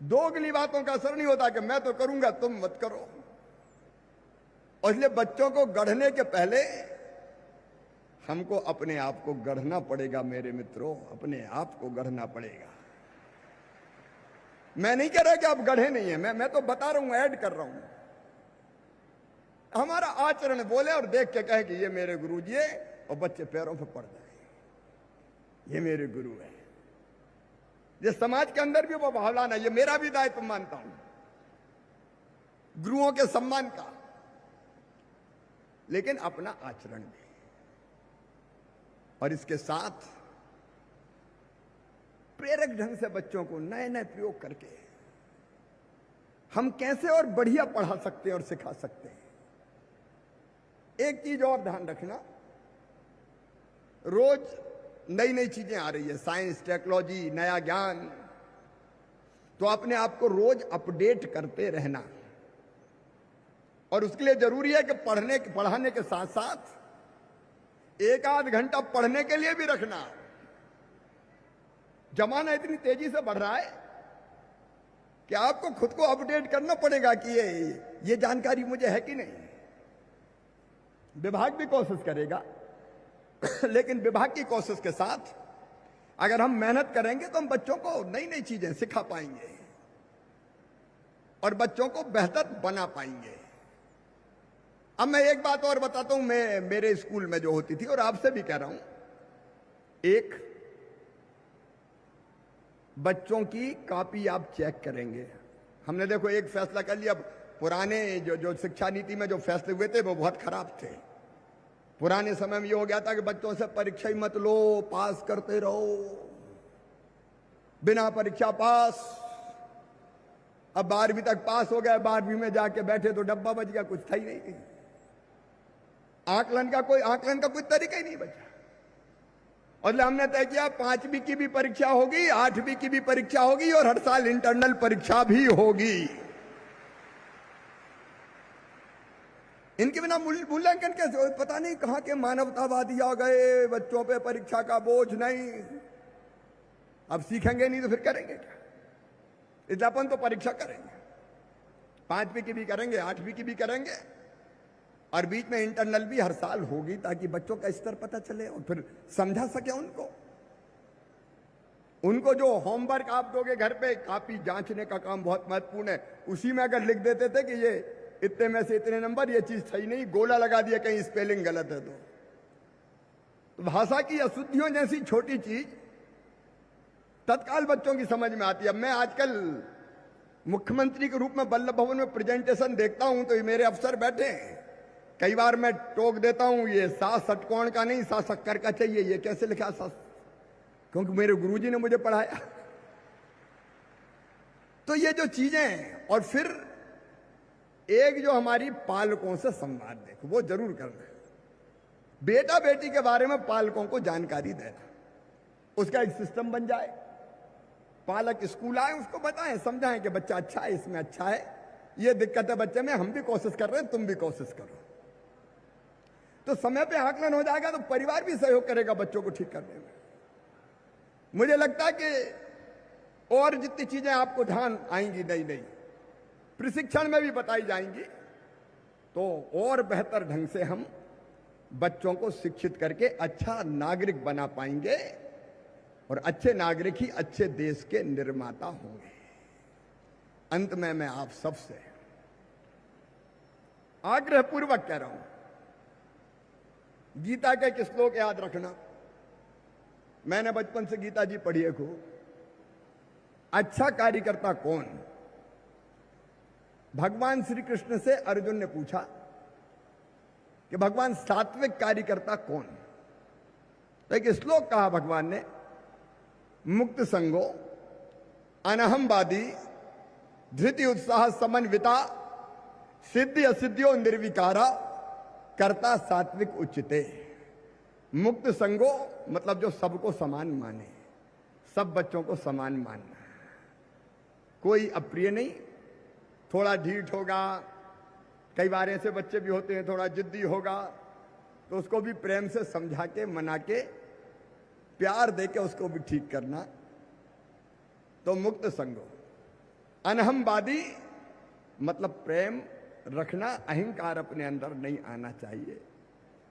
दोगली बातों का असर नहीं होता कि मैं तो करूंगा तुम मत करो। और इसलिए बच्चों को गढ़ने के पहले हमको अपने आप को गढ़ना पड़ेगा मेरे मित्रों, अपने आप को गढ़ना पड़ेगा। मैं नहीं कह रहा कि आप गढ़े नहीं है, मैं तो बता रहा हूं, ऐड कर रहा हूं। हमारा आचरण बोले और देख के कहे कि ये मेरे गुरु जी है, और बच्चे पैरों पे पड़ जाए, ये मेरे गुरु है। ये समाज के अंदर भी वो भाव लाना, ये मेरा भी दायित्व मानता हूं, गुरुओं के सम्मान का, लेकिन अपना आचरण भी। और इसके साथ प्रेरक ढंग से बच्चों को नए नए प्रयोग करके हम कैसे और बढ़िया पढ़ा सकते हैं और सिखा सकते हैं। एक चीज और ध्यान रखना, रोज नई नई चीजें आ रही है, साइंस टेक्नोलॉजी नया ज्ञान, तो अपने आप को रोज अपडेट करते रहना। और उसके लिए जरूरी है कि पढ़ाने के साथ साथ एक आध घंटा पढ़ने के लिए भी रखना। जमाना इतनी तेजी से बढ़ रहा है कि आपको खुद को अपडेट करना पड़ेगा कि ये जानकारी मुझे है कि नहीं। विभाग भी कोशिश करेगा, लेकिन विभाग की कोशिश के साथ अगर हम मेहनत करेंगे तो हम बच्चों को नई नई चीजें सिखा पाएंगे और बच्चों को बेहतर बना पाएंगे। अब मैं एक बात और बताता हूं, मैं मेरे स्कूल में जो होती थी, और आपसे भी कह रहा हूं, एक बच्चों की कॉपी आप चेक करेंगे। हमने देखो एक फैसला कर लिया, पुराने जो शिक्षा नीति में जो फैसले हुए थे वो बहुत खराब थे। पुराने समय में ये हो गया था कि बच्चों से परीक्षा ही मत लो, पास करते रहो, बिना परीक्षा पास। अब 12वीं तक पास हो गए, 12वीं में जाके बैठे तो डब्बा बच गया, कुछ था ही नहीं। आकलन का कोई तरीका ही नहीं बचा। और हमने तय किया 5वीं की भी परीक्षा होगी, 8वीं की भी परीक्षा होगी, और हर साल इंटरनल परीक्षा भी होगी। इनके बिना मूल्यांकन कैसे हो? पता नहीं कहां के मानवतावादी आ गए, बच्चों पे परीक्षा का बोझ नहीं। अब सीखेंगे नहीं तो फिर करेंगे क्या? इसलिए अपन तो परीक्षा करेंगे, 5वीं की भी करेंगे, 8वीं की भी करेंगे, और बीच में इंटरनल भी हर साल होगी, ताकि बच्चों का स्तर पता चले और फिर समझा सके उनको जो होमवर्क आप दोगे घर पे, कॉपी जांचने का काम बहुत महत्वपूर्ण है। उसी में अगर लिख देते थे कि ये इतने में से इतने नंबर, ये चीज सही नहीं, गोला लगा दिया कहीं स्पेलिंग गलत है, तो भाषा की अशुद्धियों जैसी छोटी चीज तत्काल बच्चों की समझ में आती है। मैं आजकल मुख्यमंत्री के रूप में वल्लभ भवन में प्रेजेंटेशन देखता हूं, तो ये मेरे अफसर बैठे हैं, कई बार मैं टोक देता हूं, ये सात षटकोण का नहीं, 7 शक्कर का चाहिए। ये कैसे लिखा? क्योंकि मेरे गुरुजी ने मुझे पढ़ाया। तो ये जो चीजें, और फिर एक जो हमारी पालकों से संवाद, देखो वो जरूर करना है। बेटा बेटी के बारे में पालकों को जानकारी देना, उसका एक सिस्टम बन जाए। पालक स्कूल आए, उसको बताएं, समझाएं कि बच्चा अच्छा है, इसमें अच्छा है, ये दिक्कत है बच्चे में, हम भी कोशिश कर रहे हैं, तुम भी कोशिश करो। तो समय पे आकलन हो जाएगा, तो परिवार भी सहयोग करेगा बच्चों को ठीक करने में। मुझे लगता है कि और जितनी चीजें आपको ध्यान आएंगी नई नई प्रशिक्षण में भी बताई जाएंगी, तो और बेहतर ढंग से हम बच्चों को शिक्षित करके अच्छा नागरिक बना पाएंगे, और अच्छे नागरिक ही अच्छे देश के निर्माता होंगे। अंत में मैं आप सबसे आग्रह पूर्वक कह रहा हूं, गीता के एक श्लोक याद रखना। मैंने बचपन से गीता जी पढ़ी है खूब। अच्छा कार्यकर्ता कौन? भगवान श्री कृष्ण से अर्जुन ने पूछा कि भगवान सात्विक कार्यकर्ता कौन? तो एक श्लोक कहा भगवान ने, मुक्त संगो अनहमवादी धृति उत्साह समन्विता, सिद्धि असिद्धियों निर्विकारा, कर्ता सात्विक उचिते। मुक्त संगो मतलब जो सबको समान माने, सब बच्चों को समान मानना, कोई अप्रिय नहीं। थोड़ा ढीठ होगा, कई बार ऐसे बच्चे भी होते हैं थोड़ा जिद्दी होगा, तो उसको भी प्रेम से समझा के मना के प्यार दे के उसको भी ठीक करना। तो मुक्त संगो। अनहमवादी मतलब प्रेम रखना, अहंकार अपने अंदर नहीं आना चाहिए।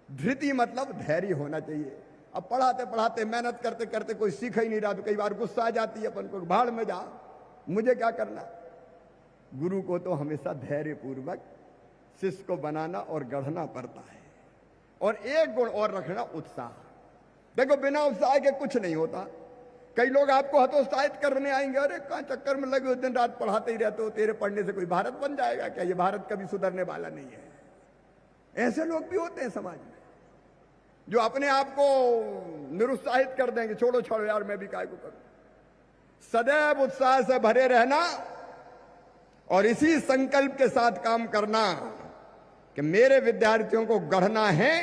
धृति मतलब धैर्य होना चाहिए। अब पढ़ाते पढ़ाते मेहनत करते करते कोई सीख ही नहीं रहा तो कई बार गुस्सा आ जाती है अपन को, भाड़ में जा, मुझे क्या करना। गुरु को तो हमेशा धैर्य पूर्वक शिष्य को बनाना और गढ़ना पड़ता है। और एक गुण और रखना, उत्साह। देखो बिना उत्साह के कुछ नहीं होता। कई लोग आपको हतोत्साहित करने आएंगे, अरे कहां चक्कर में लगे हो, दिन रात पढ़ाते ही रहते हो, तेरे पढ़ने से कोई भारत बन जाएगा क्या, ये भारत कभी सुधरने वाला नहीं है। ऐसे लोग भी होते हैं समाज में जो अपने आप को निरुत्साहित कर देंगे, छोड़ो छोड़ो यार मैं भी काय को करूं। सदैव उत्साह से भरे रहना और इसी संकल्प के साथ काम करना कि मेरे विद्यार्थियों को गढ़ना है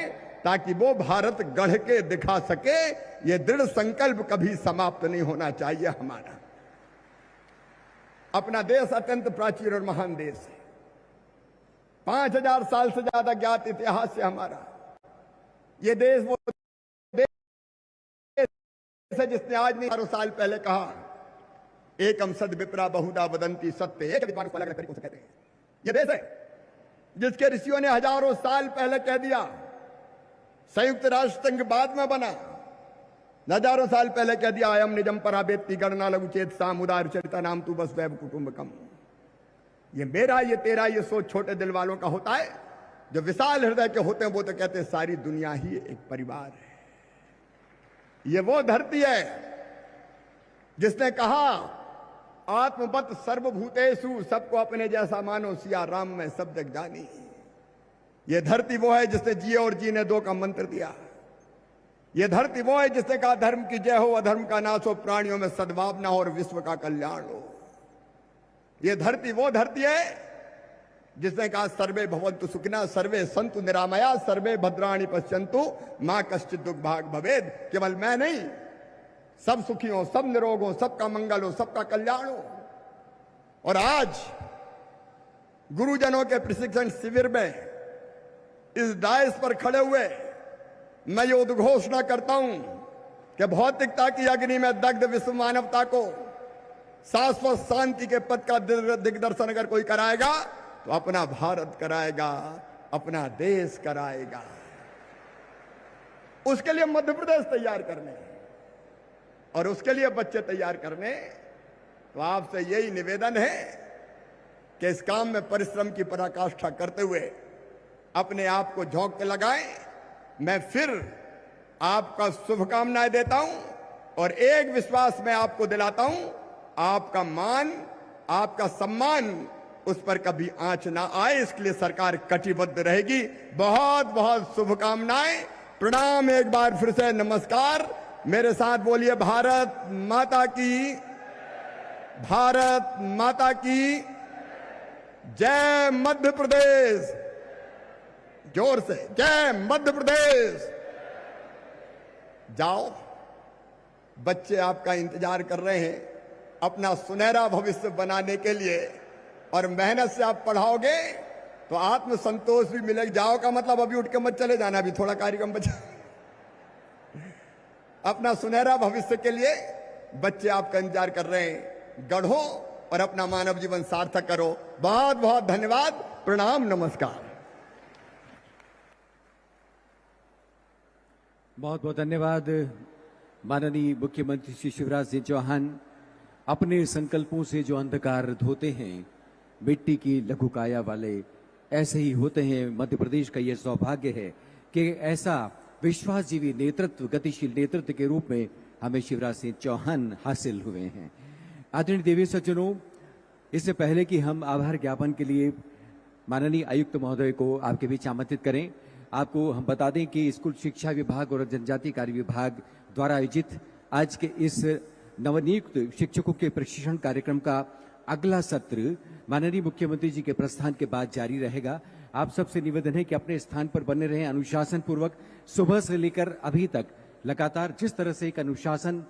ताकि वो भारत गढ़ के दिखा सके। ये दृढ़ संकल्प कभी समाप्त नहीं होना चाहिए हमारा। अपना देश अत्यंत प्राचीन और महान देश है। 5000 साल से ज्यादा ज्ञात इतिहास है हमारा। ये देश वो देश है जिसने आज नहीं 12 साल पहले कहा, एकम सद विप्रा बहुधा वदंती सत्य। एक विद्वान को अलग अलग तरीकों से कहते हैं। ये देश है जिसके ऋषियों ने हजारों साल पहले कह दिया। संयुक्त राष्ट्र संघ बाद में बना, हजारों साल पहले कह दिया, अयम निजम परा बेत्ती गणना लघु चेत साम उदार चरिता नाम तू बस वैव कुटुंबकम। ये मेरा ये तेरा ये सोच छोटे दिल वालों का होता है। जो विशाल हृदय के होते हैं वो तो कहते हैं सारी दुनिया ही एक परिवार है। ये वो धरती है जिसने कहा आत्मवत सर्वभूतेषु, सबको अपने जैसा मानो सिया राम में सब जग जानी। ये धरती वो है जिसने जिए और जीने दो का मंत्र दिया। ये धरती वो है जिसने कहा धर्म की जय हो अधर्म का नाश हो, प्राणियों में सद्भावना हो और विश्व का कल्याण हो। ये धरती वो धरती है जिसने कहा सर्वे भवन्तु सुखिनः सर्वे सन्तु निरामया सर्वे भद्राणि पश्यन्तु मां कश्चित् दुख भाग भवेद। केवल मैं नहीं, सब सुखी हो, सब निरोग हो, सबका मंगल हो, सबका कल्याण हो। और आज गुरुजनों के प्रशिक्षण शिविर में इस डायस पर खड़े हुए मैं ये उद्घोषणा करता हूं कि भौतिकता की अग्नि में दग्ध विश्व मानवता को शाश्वत शांति के पथ का दिग्दर्शन अगर कोई कराएगा तो अपना भारत कराएगा, अपना देश कराएगा। उसके लिए मध्य प्रदेश तैयार करने और उसके लिए बच्चे तैयार करने। तो आपसे यही निवेदन है कि इस काम में परिश्रम की पराकाष्ठा करते हुए अपने आप को झोंक के लगाएं। मैं फिर आपका शुभकामनाएं देता हूं और एक विश्वास मैं आपको दिलाता हूं, आपका मान, आपका सम्मान, उस पर कभी आंच ना आए, इसके लिए सरकार कटिबद्ध रहेगी। बहुत बहुत शुभकामनाएं, प्रणाम। एक बार फिर से नमस्कार। मेरे साथ बोलिए भारत माता की, भारत माता की जय। मध्य प्रदेश, जोर से जय मध्य प्रदेश। जाओ, बच्चे आपका इंतजार कर रहे हैं अपना सुनहरा भविष्य बनाने के लिए, और मेहनत से आप पढ़ाओगे तो आत्म संतोष भी मिलेगा। जाओ का मतलब अभी उठ के मत चले जाना, अभी थोड़ा कार्यक्रम बचा। अपना सुनहरा भविष्य के लिए बच्चे आपका इंतजार कर रहे हैं। गढ़ो और अपना मानव जीवन सार्थक करो। बहुत बहुत धन्यवाद, प्रणाम, नमस्कार। बहुत बहुत धन्यवाद माननीय मुख्यमंत्री श्री शिवराज सिंह चौहान। अपने संकल्पों से जो अंधकार धोते हैं, मिट्टी की लघु काया वाले ऐसे ही होते हैं। मध्य प्रदेश का यह सौभाग्य है कि ऐसा विश्वासजीवी नेतृत्व, गतिशील नेतृत्व के रूप में हमें शिवराज सिंह चौहान हासिल हुए हैं। आदरणीय देवी सज्जनों, इससे पहले कि हम आभार ज्ञापन के लिए माननीय आयुक्त महोदय को आपके बीच आमंत्रित करें, आपको हम बता दें कि स्कूल शिक्षा विभाग और जनजातीय कार्य विभाग द्वारा आयोजित आज के इस नवनियुक्त शिक्षकों के प्रशिक्षण कार्यक्रम का अगला सत्र माननीय मुख्यमंत्री जी के प्रस्थान के बाद जारी रहेगा। आप सबसे निवेदन है कि अपने स्थान पर बने रहें, अनुशासन पूर्वक सुबह से लेकर अभी तक लगातार जिस तरह से एक अनुशासन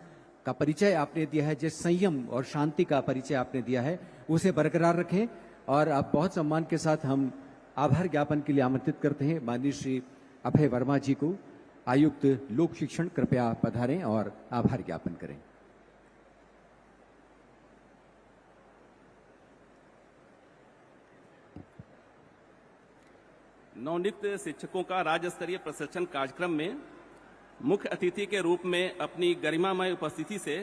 का परिचय आपने दिया है, जिस संयम और शांति का परिचय आपने दिया है, उसे बरकरार रखें। और अब बहुत सम्मान के साथ हम आभार ज्ञापन के लिए आमंत्रित करते हैं माननीय श्री अभय वर्मा जी को। आयुक्त लोक शिक्षण कृपया पधारें और आभार ज्ञापन करें। नवनियुक्त शिक्षकों का राज्य स्तरीय प्रशिक्षण कार्यक्रम में मुख्य अतिथि के रूप में अपनी गरिमामय उपस्थिति से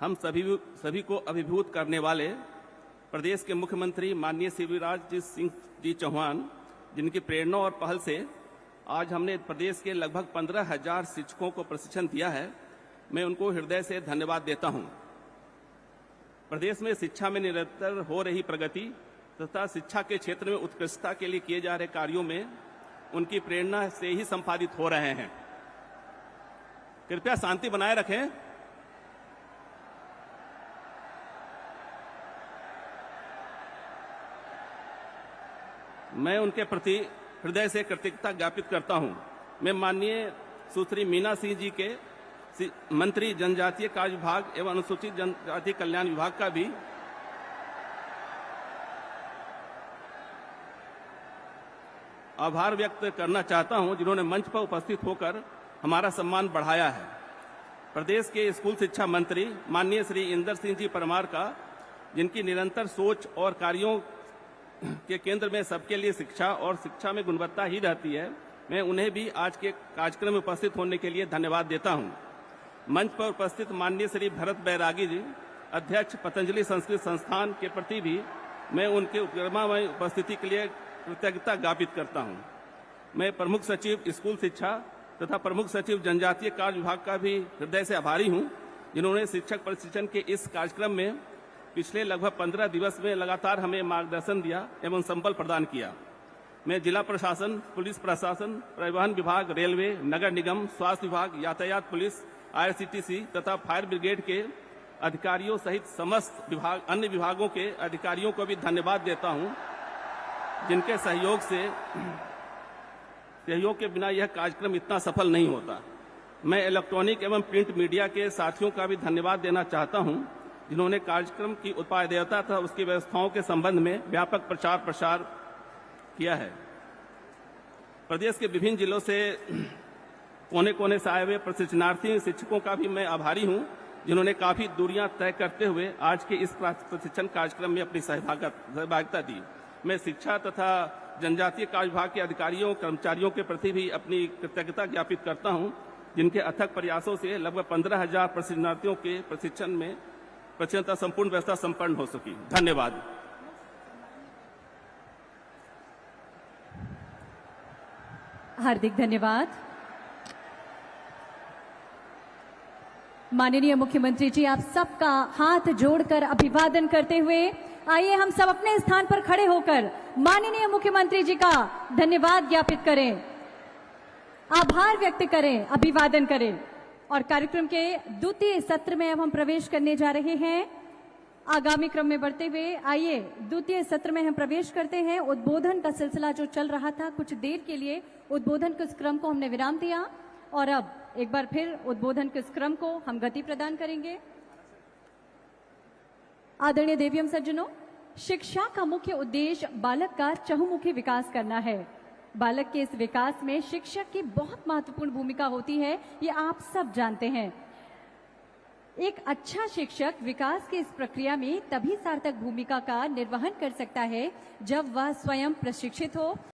हम सभी को अभिभूत करने वाले प्रदेश के मुख्यमंत्री माननीय शिवराज सिंह जी चौहान, जिनकी प्रेरणा और पहल से आज हमने प्रदेश के लगभग 15,000 शिक्षकों को प्रशिक्षण दिया है, मैं उनको हृदय से धन्यवाद देता हूं। प्रदेश में शिक्षा में निरंतर हो रही प्रगति तथा शिक्षा के क्षेत्र में उत्कृष्टता के लिए किए जा रहे कार्यों में उनकी प्रेरणा से ही संपादित हो रहे हैं। कृपया शांति बनाए रखें। मैं उनके प्रति हृदय से कृतज्ञता ज्ञापित करता हूं। मैं माननीय सुश्री मीना सिंह जी के मंत्री जनजातीय कार्य विभाग एवं अनुसूचित जनजाति कल्याण विभाग का भी आभार व्यक्त करना चाहता हूं, जिन्होंने मंच पर उपस्थित होकर हमारा सम्मान बढ़ाया है। प्रदेश के स्कूल शिक्षा मंत्री माननीय श्री इंदर सिंह जी परमार का, जिनकी निरंतर सोच और कार्यों के केंद्र में सबके लिए शिक्षा और शिक्षा में गुणवत्ता ही रहती है, मैं उन्हें भी आज के कार्यक्रम में उपस्थित होने के लिए धन्यवाद देता हूं। मंच पर उपस्थित माननीय श्री भरत बैरागी जी, अध्यक्ष पतंजलि संस्कृत संस्थान के प्रति भी मैं उनके गरिमामय उपस्थिति के लिए कृतज्ञता ज्ञापित करता हूं। मैं प्रमुख सचिव स्कूल शिक्षा तथा प्रमुख सचिव जनजातीय कार्य विभाग का भी हृदय से आभारी हूं, जिन्होंने शिक्षक प्रशिक्षण के इस कार्यक्रम में पिछले लगभग 15 दिवस में लगातार हमें मार्गदर्शन दिया एवं संबल प्रदान किया। मैं जिला प्रशासन, पुलिस प्रशासन, परिवहन विभाग, रेलवे, नगर निगम, स्वास्थ्य विभाग, यातायात पुलिस, IRCTC तथा फायर ब्रिगेड के अधिकारियों सहित समस्त अन्य विभागों के अधिकारियों को भी धन्यवाद देता हूं, जिनके सहयोग के बिना यह कार्यक्रम इतना सफल नहीं होता। मैं इलेक्ट्रॉनिक एवं प्रिंट मीडिया के साथियों का भी धन्यवाद देना चाहता हूं, जिन्होंने कार्यक्रम की उत्पादकता तथा उसकी व्यवस्थाओं के संबंध में व्यापक प्रचार प्रसार किया है। प्रदेश के विभिन्न जिलों से कोने कोने से आए हुए प्रशिक्षणार्थी शिक्षकों का भी मैं आभारी हूं, जिन्होंने काफी दूरियां तय करते हुए आज के इस प्रशिक्षण कार्यक्रम में अपनी सहभागिता दी। मैं शिक्षा तथा जनजातीय कार्य विभाग के अधिकारियों कर्मचारियों के प्रति भी अपनी कृतज्ञता ज्ञापित करता हूं, जिनके अथक प्रयासों से लगभग 15,000 प्रशिक्षणार्थियों के प्रशिक्षण का संपूर्ण व्यवस्था संपन्न हो सकी। धन्यवाद। हार्दिक धन्यवाद। माननीय मुख्यमंत्री जी, आप सबका हाथ जोड़कर अभिवादन करते हुए आइए हम सब अपने स्थान पर खड़े होकर माननीय मुख्यमंत्री जी का धन्यवाद ज्ञापित करें, आभार व्यक्त करें, अभिवादन करें। और कार्यक्रम के द्वितीय सत्र में अब हम प्रवेश करने जा रहे हैं। आगामी क्रम में बढ़ते हुए आइए द्वितीय सत्र में हम प्रवेश करते हैं। उद्बोधन का सिलसिला जो चल रहा था, कुछ देर के लिए उद्बोधन के इस क्रम को हमने विराम दिया और अब एक बार फिर उद्बोधन के इस क्रम को हम गति प्रदान करेंगे। आदरणीय देवियम सज्जनों, शिक्षा का मुख्य उद्देश्य बालक का चहुमुखी विकास करना है। बालक के इस विकास में शिक्षक की बहुत महत्वपूर्ण भूमिका होती है, ये आप सब जानते हैं। एक अच्छा शिक्षक विकास की इस प्रक्रिया में तभी सार्थक भूमिका का निर्वहन कर सकता है जब वह स्वयं प्रशिक्षित हो